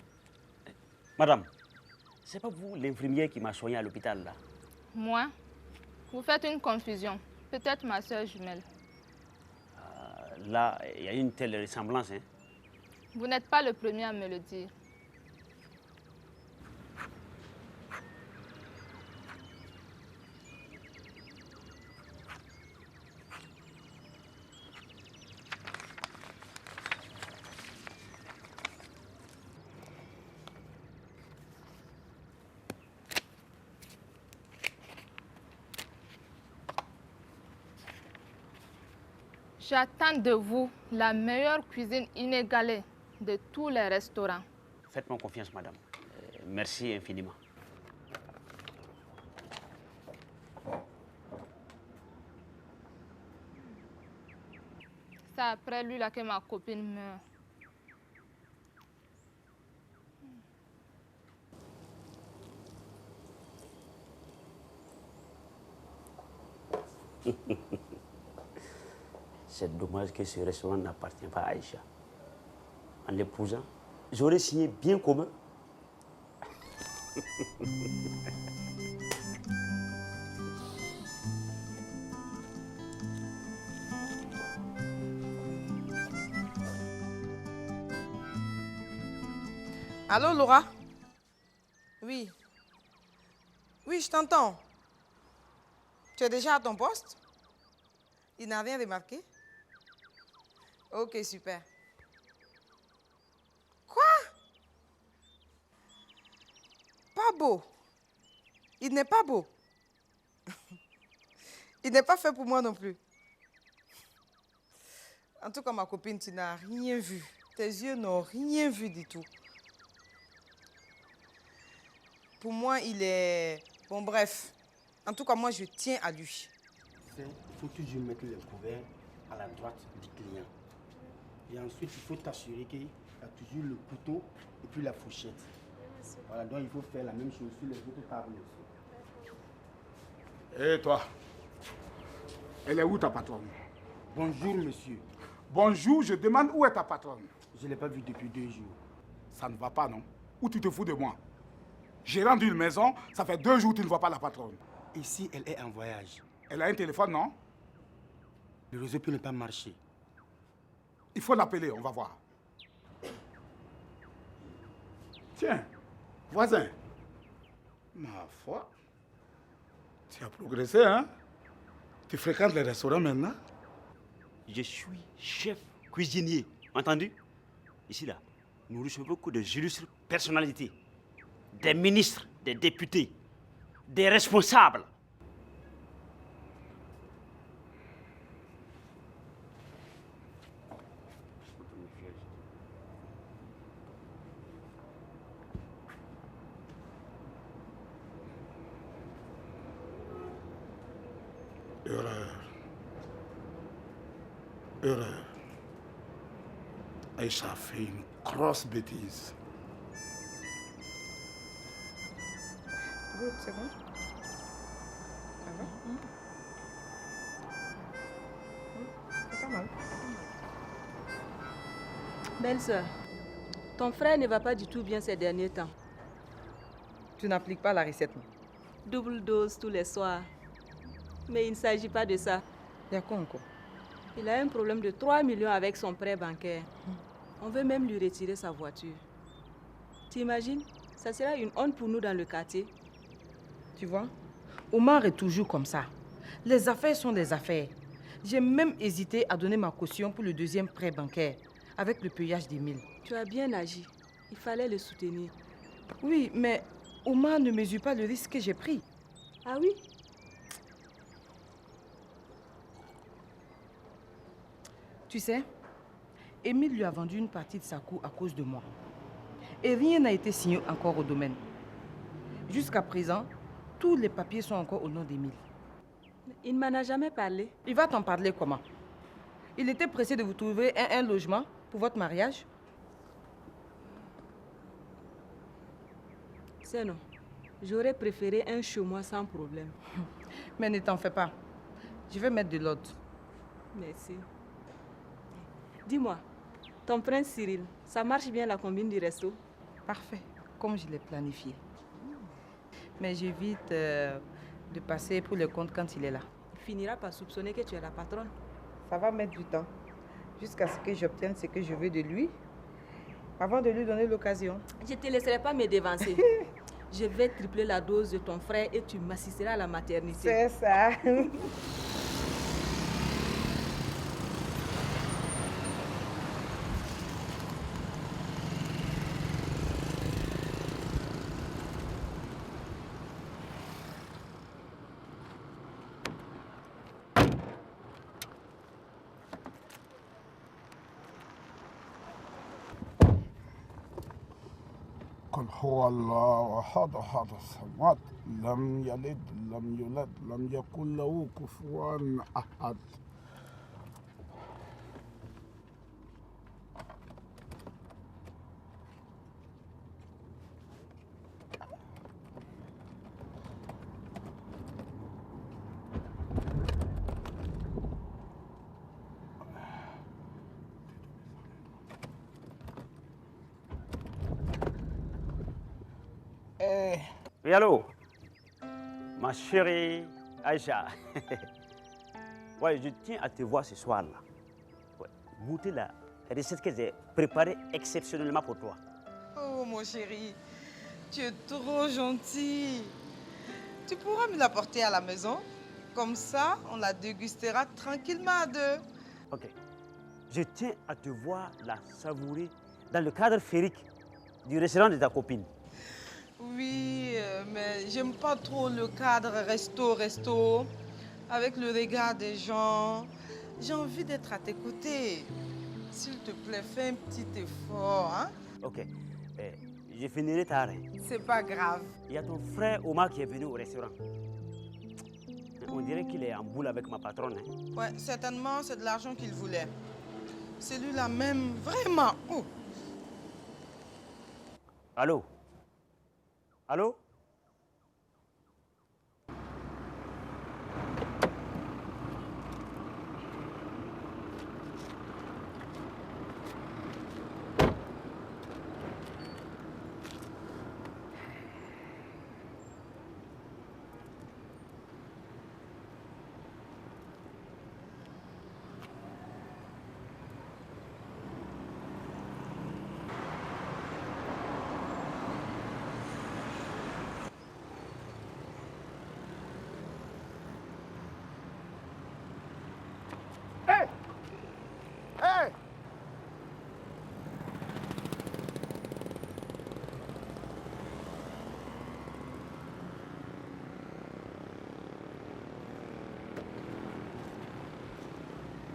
Madame, c'est pas vous l'infirmière qui m'a soigné à l'hôpital là? Moi? Vous faites une confusion. Peut-être ma soeur jumelle. Là, il y a une telle ressemblance, hein? Vous n'êtes pas le premier à me le dire. J'attends de vous la meilleure cuisine inégalée de tous les restaurants. Faites-moi confiance, madame. Merci infiniment. C'est après lui là que ma copine meurt. C'est dommage que ce restaurant n'appartient pas à Aïcha. En l'épousant, j'aurais signé bien commun. Allô, Laura? Oui. Oui, je t'entends. Tu es déjà à ton poste? Il n'a rien remarqué? Ok, super. Quoi? Pas beau. Il n'est pas beau. Il n'est pas fait pour moi non plus. En tout cas, ma copine, tu n'as rien vu. Tes yeux n'ont rien vu du tout. Pour moi, il est... Bon, bref. En tout cas, moi, je tiens à lui. Il faut toujours mettre les couverts à la droite du client. Et ensuite, il faut t'assurer qu'il y a toujours le couteau et puis la fourchette. Voilà, donc il faut faire la même chose sur les autres tables aussi. Et toi? Elle est où ta patronne? Bonjour, monsieur. Bonjour, je demande où est ta patronne? Je ne l'ai pas vue depuis 2 jours. Ça ne va pas, non? Ou tu te fous de moi? J'ai rendu une maison, ça fait 2 jours que tu ne vois pas la patronne. Ici, elle est en voyage. Elle a un téléphone, non? Le réseau peut ne pas marcher. Il faut l'appeler, on va voir. Tiens, voisin. Ma foi, tu as progressé, hein? Tu fréquentes les restaurants maintenant? Je suis chef cuisinier, entendu? Ici, là, nous recevons beaucoup de illustres personnalités, des ministres, des députés, des responsables. Erreur. Erreur. Aïcha a fait une grosse bêtise. Good, c'est bon? Ça va? C'est pas mal. Belle-sœur, ton frère ne va pas du tout bien ces derniers temps. Tu n'appliques pas la recette, non? Double dose tous les soirs. Mais il ne s'agit pas de ça. Il y a quoi encore? Il a un problème de 3 millions avec son prêt bancaire. On veut même lui retirer sa voiture. T'imagines? Ça sera une honte pour nous dans le quartier. Tu vois, Omar est toujours comme ça. Les affaires sont des affaires. J'ai même hésité à donner ma caution pour le deuxième prêt bancaire, avec le payage d'Émile. Tu as bien agi. Il fallait le soutenir. Oui, mais Omar ne mesure pas le risque que j'ai pris. Ah oui? Tu sais, Émile lui a vendu une partie de sa cour à cause de moi. Et rien n'a été signé encore au domaine. Jusqu'à présent, tous les papiers sont encore au nom d'Émile. Il ne m'en a jamais parlé. Il va t'en parler comment? Il était pressé de vous trouver un logement pour votre mariage. C'est non. J'aurais préféré un chez moi sans problème. Mais ne t'en fais pas. Je vais mettre de l'ordre. Merci. Dis-moi, ton prince Cyril, ça marche bien la combine du resto? Parfait, comme je l'ai planifié. Mais j'évite de passer pour le compte quand il est là. Il finira par soupçonner que tu es la patronne. Ça va mettre du temps, jusqu'à ce que j'obtienne ce que je veux de lui, avant de lui donner l'occasion. Je ne te laisserai pas me dévancer. Je vais tripler la dose de ton frère et tu m'assisteras à la maternité. C'est ça. قل هو الله أحد أحد الصمد لم يلد لم يولد لم يكن له كفوا أحد. Oui, allô? Ma chérie Aïcha. Ouais, je tiens à te voir ce soir-là. Ouais, goûter la recette que j'ai préparée exceptionnellement pour toi. Oh, mon chéri, tu es trop gentil. Tu pourras me l'apporter à la maison? Comme ça, on la dégustera tranquillement à deux. Ok. Je tiens à te voir la savourer dans le cadre féerique du restaurant de ta copine. Oui, mais j'aime pas trop le cadre resto, avec le regard des gens. J'ai envie d'être à tes côtés. S'il te plaît, fais un petit effort, hein? Ok. Je finirai tard. C'est pas grave. Il y a ton frère Omar qui est venu au restaurant. On dirait qu'il est en boule avec ma patronne. Hein. Ouais, certainement, c'est de l'argent qu'il voulait. Celui-là même, vraiment. Oh. Allô? Allô?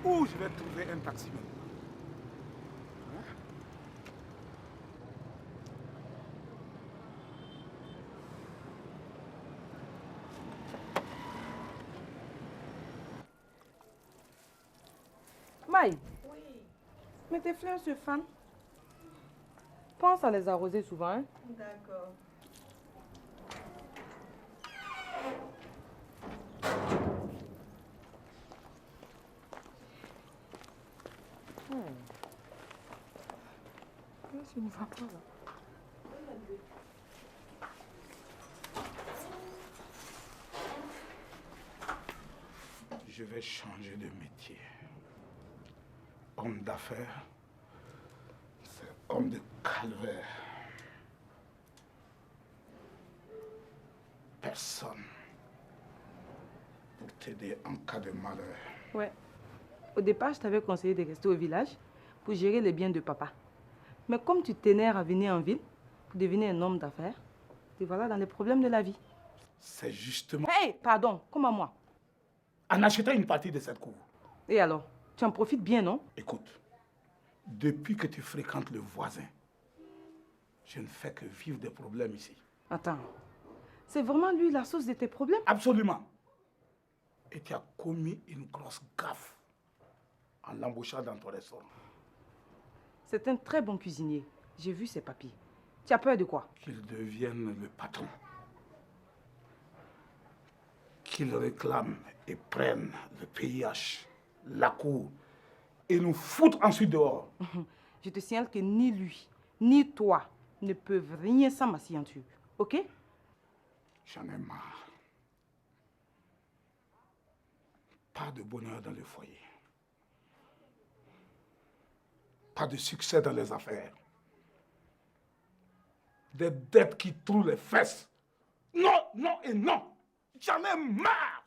où je vais trouver un taximène? Maï. Oui. Mais tes fleurs se fanent. Pense à les arroser souvent, hein? D'accord. Je ne vois pas là. Je vais changer de métier. Homme d'affaires, c'est homme de calvaire. Personne pour t'aider en cas de malheur. Ouais. Au départ, je t'avais conseillé de rester au village pour gérer les biens de papa. Mais comme tu t'énerves à venir en ville pour devenir un homme d'affaires, te voilà dans les problèmes de la vie. C'est justement Hey, pardon, comme à moi. en achetant une partie de cette cour. Et alors, tu en profites bien, non? Écoute, depuis que tu fréquentes le voisin, je ne fais que vivre des problèmes ici. Attends, c'est vraiment lui la source de tes problèmes? Absolument. Et tu as commis une grosse gaffe en l'embauchant dans ton restaurant. C'est un très bon cuisinier. J'ai vu ses papiers. Tu as peur de quoi? Qu'il devienne le patron. Qu'il réclame et prenne le PIH, la cour, et nous foutre ensuite dehors. Je te signale que ni lui, ni toi ne peuvent rien sans ma signature. Ok? J'en ai marre. Pas de bonheur dans le foyer. Pas de succès dans les affaires. Des dettes qui trouent les fesses. Non, non et non. J'en ai marre.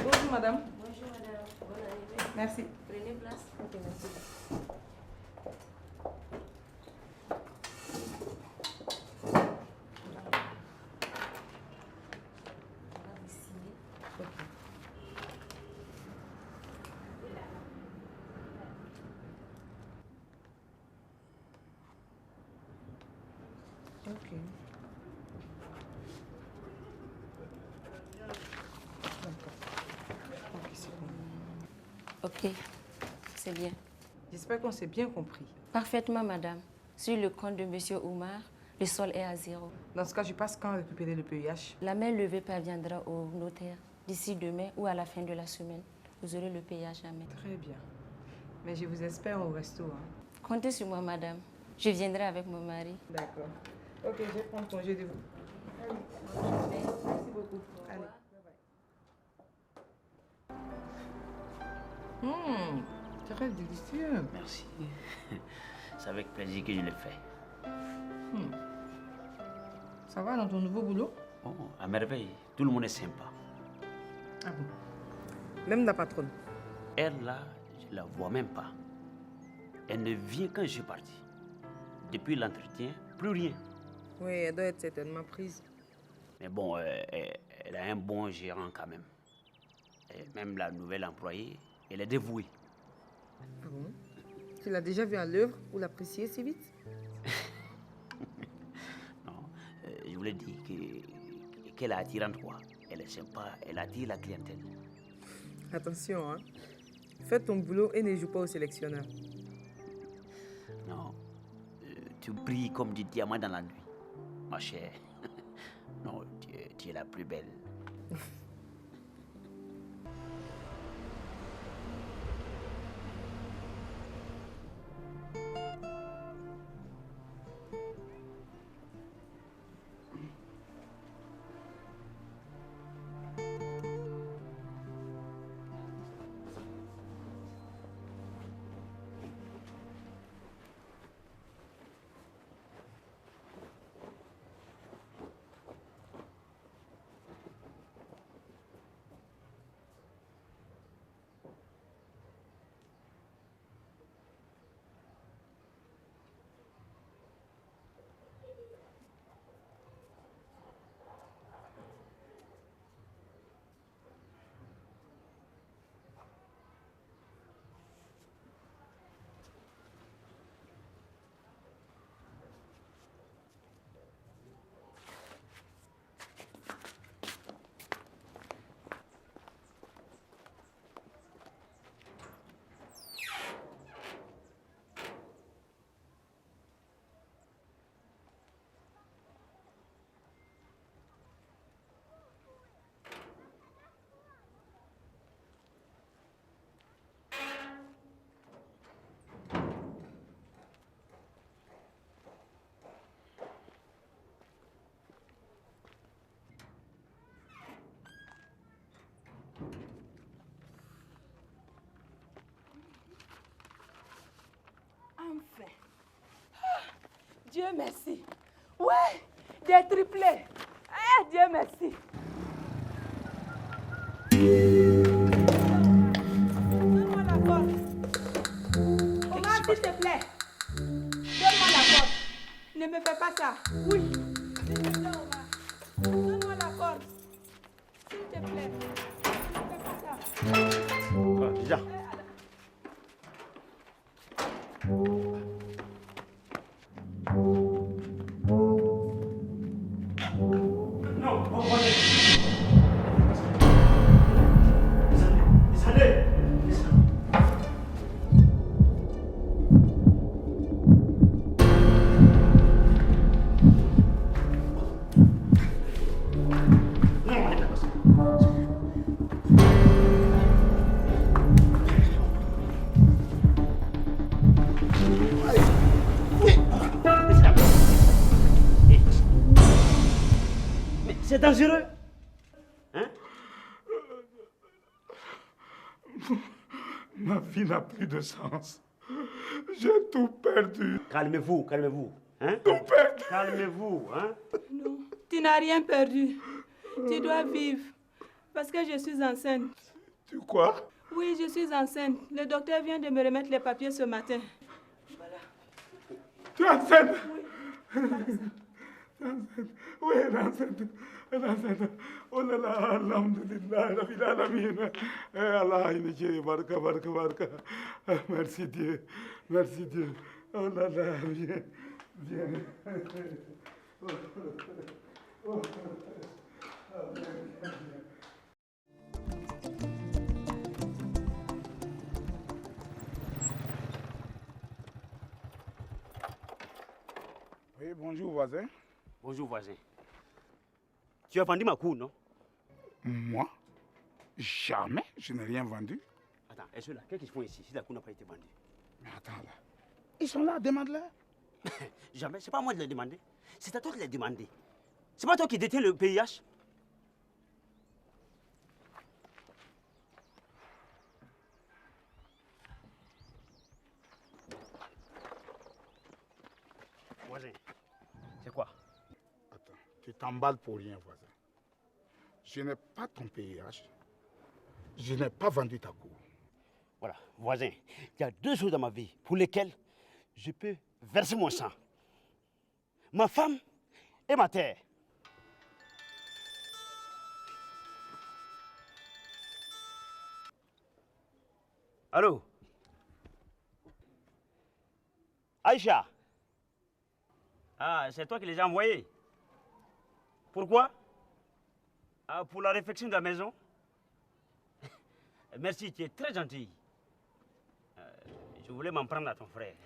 Bonjour madame. Bonjour madame. Bonne arrivée. Merci. Prenez place. Ok, merci. Ok. Ok, c'est bien. J'espère qu'on s'est bien compris. Parfaitement, madame. Sur le compte de monsieur Oumar, le sol est à 0. Dans ce cas, je passe quand récupérer le PIH? La main levée parviendra au notaire d'ici demain ou à la fin de la semaine. Vous aurez le PIH à main. Très bien. Mais je vous espère au resto. Hein. Comptez sur moi, madame. Je viendrai avec mon mari. D'accord. Ok, je vais prendre congé de vous. Allez. Merci beaucoup. Allez. Très délicieux. Merci. C'est avec plaisir que je le fais. Ça va dans ton nouveau boulot? Oh, à merveille. Tout le monde est sympa. Ah bon? Même la patronne? Elle, là, je la vois même pas. Elle ne vient quand je suis parti. Depuis l'entretien, plus rien. Oui, elle doit être certainement prise. Mais bon, elle a un bon gérant quand même. Et même la nouvelle employée, elle est dévouée. Ah bon? Tu l'as déjà vue à l'œuvre ou l'apprécier si vite? Non, je voulais dire qu'elle est attirante, quoi. Elle est sympa, elle attire la clientèle. Attention, hein. Fais ton boulot et ne joue pas au sélectionneur. Non, tu brilles comme du diamant dans la nuit, ma chère. Non, tu es la plus belle. Dieu merci. Ouais, des triplés. Ah, Dieu merci. Donne-moi la corde. Omar, s'il te plaît. Donne-moi la corde. Ne me fais pas ça. Oui. S'il te plaît, Omar. Donne-moi la corde. S'il te plaît. Ne me fais pas ça. Déjà. C'est dangereux. Hein? Ma vie n'a plus de sens. J'ai tout perdu. Calmez-vous, calmez-vous. Hein? Tout perdu. Calmez-vous. Hein? Non, tu n'as rien perdu. Tu dois vivre. Parce que je suis enceinte. Tu quoi? Oui, je suis enceinte. Le docteur vient de me remettre les papiers ce matin. Voilà. Tu es enceinte? Oui. Oui, elle est enceinte. Elle est enceinte. Oh là là, alhamdulillah, la vie d'alamine. Allah, il est barka, barka, barka. Merci Dieu. Merci Dieu. Oh là là, viens. Viens. Oui, bonjour voisin. Bonjour voisin. Tu as vendu ma cour, non? Moi? Jamais, je n'ai rien vendu. Attends, et ceux-là, qu'est-ce qu'ils font ici si la cour n'a pas été vendue? Mais attends là. Ils sont là, demande-leur. Jamais, c'est pas moi de les demander. C'est à toi de les demander. C'est pas toi qui détiens le PIH? Voisin, c'est quoi? Attends, tu t'emballes pour rien, voisin. Je n'ai pas ton PIH. Je n'ai pas vendu ta cour. Voilà, voisin, il y a deux choses dans ma vie pour lesquelles je peux verser mon sang. Ma femme et ma terre. Allô? Aïcha? Ah, c'est toi qui les as envoyés? Pourquoi? Ah, pour la réfection de la maison? Merci, tu es très gentil. Je voulais m'en prendre à ton frère.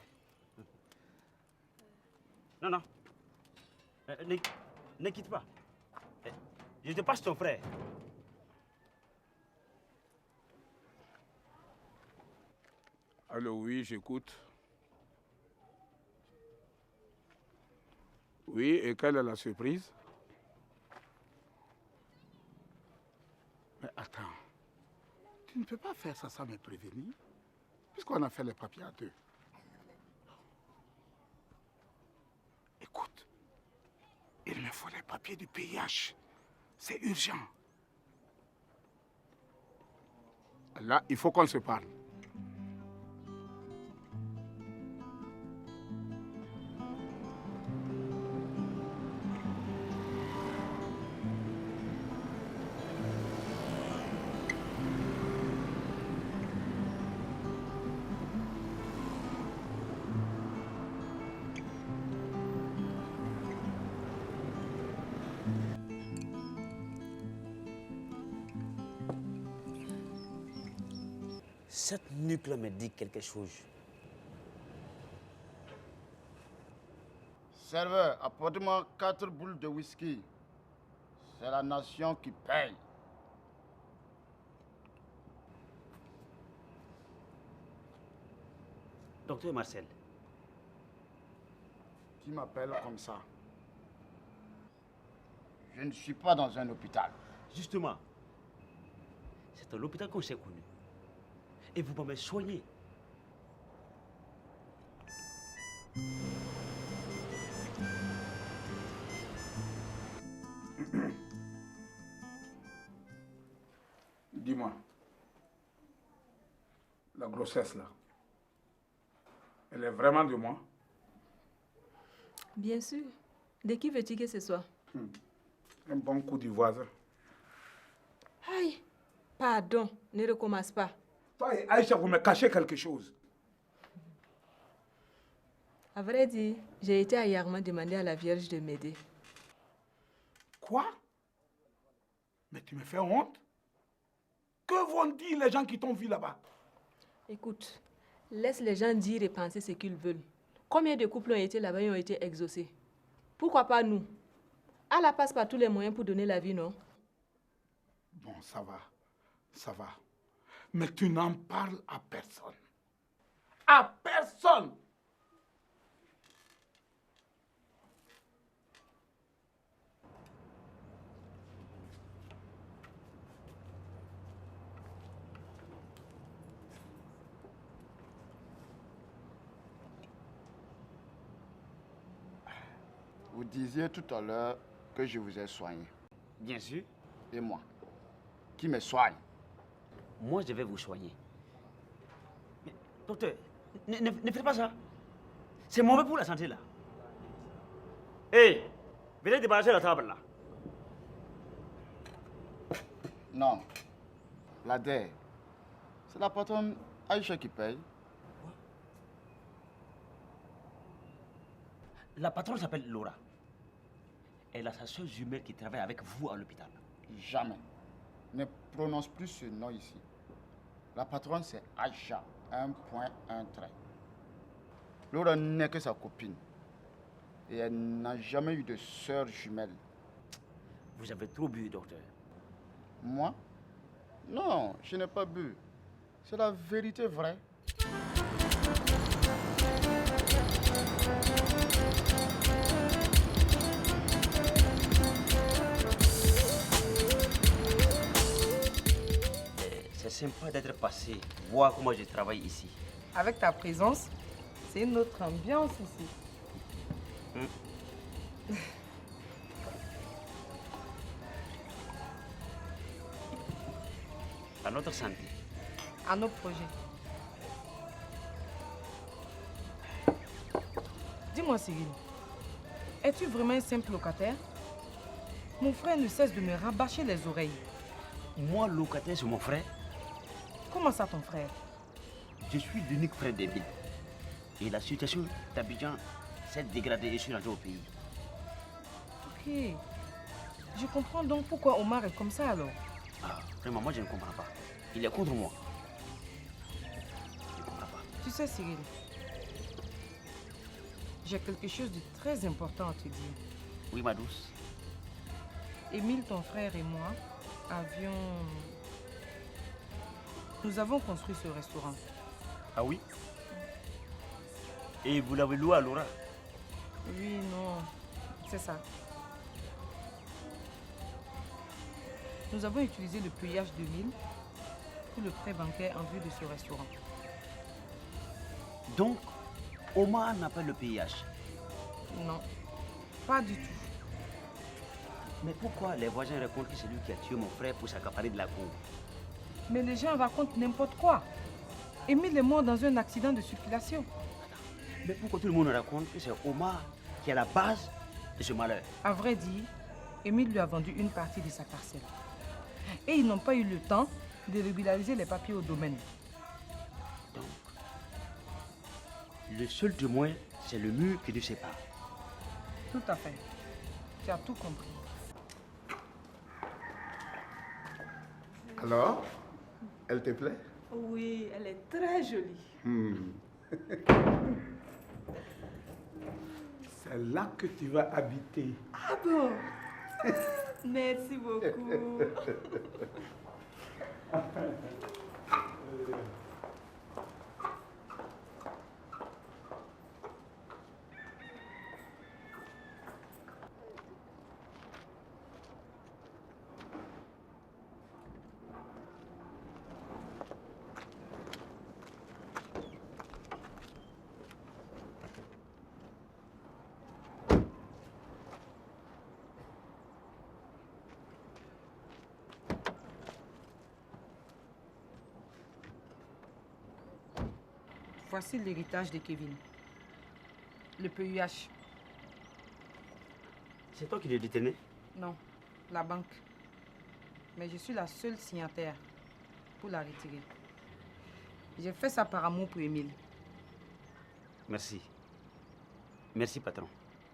Non, non. Ne quitte pas. Je te passe ton frère. Allô, oui, j'écoute. Oui, et quelle est la surprise? Mais attends, tu ne peux pas faire ça sans me prévenir, puisqu'on a fait les papiers à deux. Écoute, il me faut les papiers du PIH. C'est urgent. Là, il faut qu'on se parle. Cette nuque-là me dit quelque chose. Serveur, apporte-moi 4 boules de whisky. C'est la nation qui paye. Docteur Marcel. Tu m'appelles comme ça. Je ne suis pas dans un hôpital. Justement, c'est à l'hôpital qu'on s'est connu. Et vous m'avez soigné. dis-moi, la grossesse là, elle est vraiment de moi? Bien sûr. De qui veux-tu que ce soit? Un bon coup du voisin. Aïe, pardon, ne recommence pas. Toi et Aïcha, vous me cachez quelque chose. À vrai dire, j'ai été à Yarma demander à la Vierge de m'aider. Quoi? Mais tu me fais honte? Que vont dire les gens qui t'ont vu là-bas? Écoute, laisse les gens dire et penser ce qu'ils veulent. Combien de couples ont été là-bas et ont été exaucés? Pourquoi pas nous? Allah passe par tous les moyens pour donner la vie, non? Bon, ça va. Ça va. Mais tu n'en parles à personne. À personne! Vous disiez tout à l'heure que je vous ai soigné. Bien sûr. Et moi? Qui me soigne? Moi, je vais vous soigner. Mais, docteur, ne faites pas ça. C'est mauvais pour la santé, là. Hé, venez débarrasser la table, là. Non. La DER, c'est la patronne Aïcha qui paye. La patronne s'appelle Laura. Elle a sa soeur jumelle qui travaille avec vous à l'hôpital. Jamais. Ne prononce plus ce nom ici. La patronne, c'est Aïcha. Un point, un trait. Laura n'est que sa copine. Et elle n'a jamais eu de sœur jumelle. Vous avez trop bu, docteur. Moi? Non, je n'ai pas bu. C'est la vérité vraie. C'est sympa d'être passé, voir comment je travaille ici. Avec ta présence, c'est une autre ambiance ici. À notre santé. À nos projets. Dis-moi, Cyril, es-tu vraiment un simple locataire? Mon frère ne cesse de me rabâcher les oreilles. Moi, locataire, c'est mon frère. Comment ça, ton frère? Je suis l'unique frère des villes. Et la situation d'Abidjan s'est dégradée et je suis rentré au pays. Ok. Je comprends donc pourquoi Omar est comme ça alors. Ah, vraiment, moi je ne comprends pas. Il est contre moi. Je ne comprends pas. Tu sais, Cyril, j'ai quelque chose de très important à te dire. Oui, ma douce. Émile, ton frère et moi nous avons construit ce restaurant. Ah oui? Et vous l'avez loué à Laura? Oui, non, c'est ça. Nous avons utilisé le payage de mille pour le prêt bancaire en vue de ce restaurant. Donc, Omar n'a pas le péage? Non, pas du tout. Mais pourquoi les voisins racontent que c'est lui qui a tué mon frère pour s'accaparer de la cour? Mais les gens racontent n'importe quoi. Émile est mort dans un accident de circulation. Mais pourquoi tout le monde raconte que c'est Omar qui est à la base de ce malheur? À vrai dire, Émile lui a vendu une partie de sa parcelle. Et ils n'ont pas eu le temps de régulariser les papiers au domaine. Donc, le seul témoin, c'est le mur qui nous sépare. Tout à fait. Tu as tout compris. Alors, elle te plaît? Oui, elle est très jolie. C'est là que tu vas habiter. Ah bon? Merci beaucoup. Voici l'héritage de Kevin. Le PUH. C'est toi qui le détenais? Non, la banque. Mais je suis la seule signataire pour la retirer. J'ai fait ça par amour pour Émile. Merci. Merci, patron.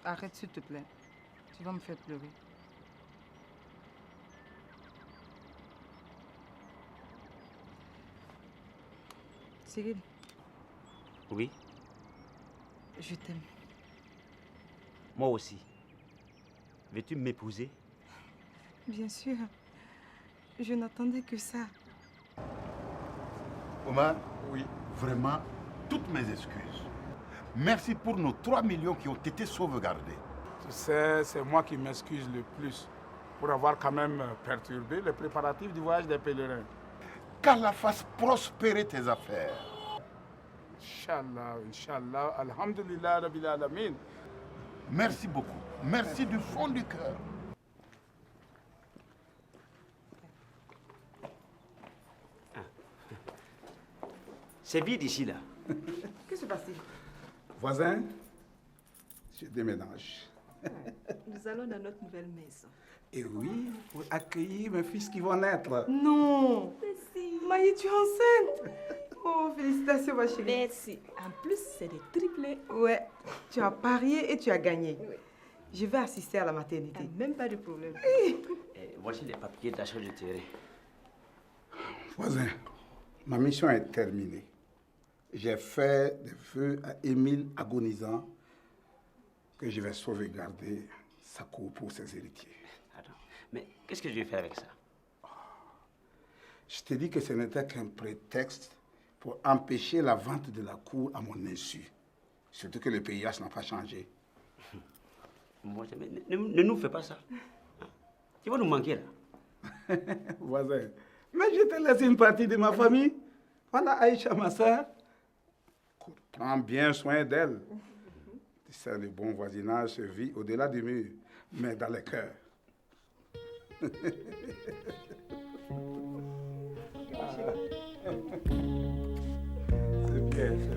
Arrête, s'il te plaît. Tu vas me faire pleurer. Cyril. Oui? Je t'aime. Moi aussi. Veux-tu m'épouser? Bien sûr. Je n'attendais que ça. Omar? Oui. Vraiment, toutes mes excuses. Merci pour nos 3 millions qui ont été sauvegardés. Tu sais, c'est moi qui m'excuse le plus pour avoir quand même perturbé les préparatifs du voyage des pèlerins. Qu'Allah fasse prospérer tes affaires. Inch'Allah, Inch'Allah, Alhamdulillah, Rabbil Alamin. Merci beaucoup. Merci du fond du cœur. C'est vide ici, là. Que se passe-t-il? Voisin, je déménage. Nous allons dans notre nouvelle maison. Et oui, pour accueillir mes fils qui vont naître. Non! Merci. Maï, tu es enceinte! Oh, félicitations, ma chérie. Merci. En plus, c'est des triplés. Ouais, tu as parié et tu as gagné. Oui. Je vais assister à la maternité. Même pas de problème. Voici les papiers d'achat de terrain. Voisin, ma mission est terminée. J'ai fait des vœux à Émile agonisant que je vais sauvegarder sa cour pour ses héritiers. Attends, mais qu'est-ce que je vais faire avec ça? Je t'ai dit que ce n'était qu'un prétexte pour empêcher la vente de la cour à mon insu. Surtout que le PIH n'a pas changé. Moi, ne nous fais pas ça. Tu vas nous manquer là. Voisin, mais je te laisse une partie de ma famille. Voilà Aïcha, ma soeur. Prends bien soin d'elle. Tu sais, le bon voisinage se vit au-delà du mur, mais dans les cœurs. C'est bien.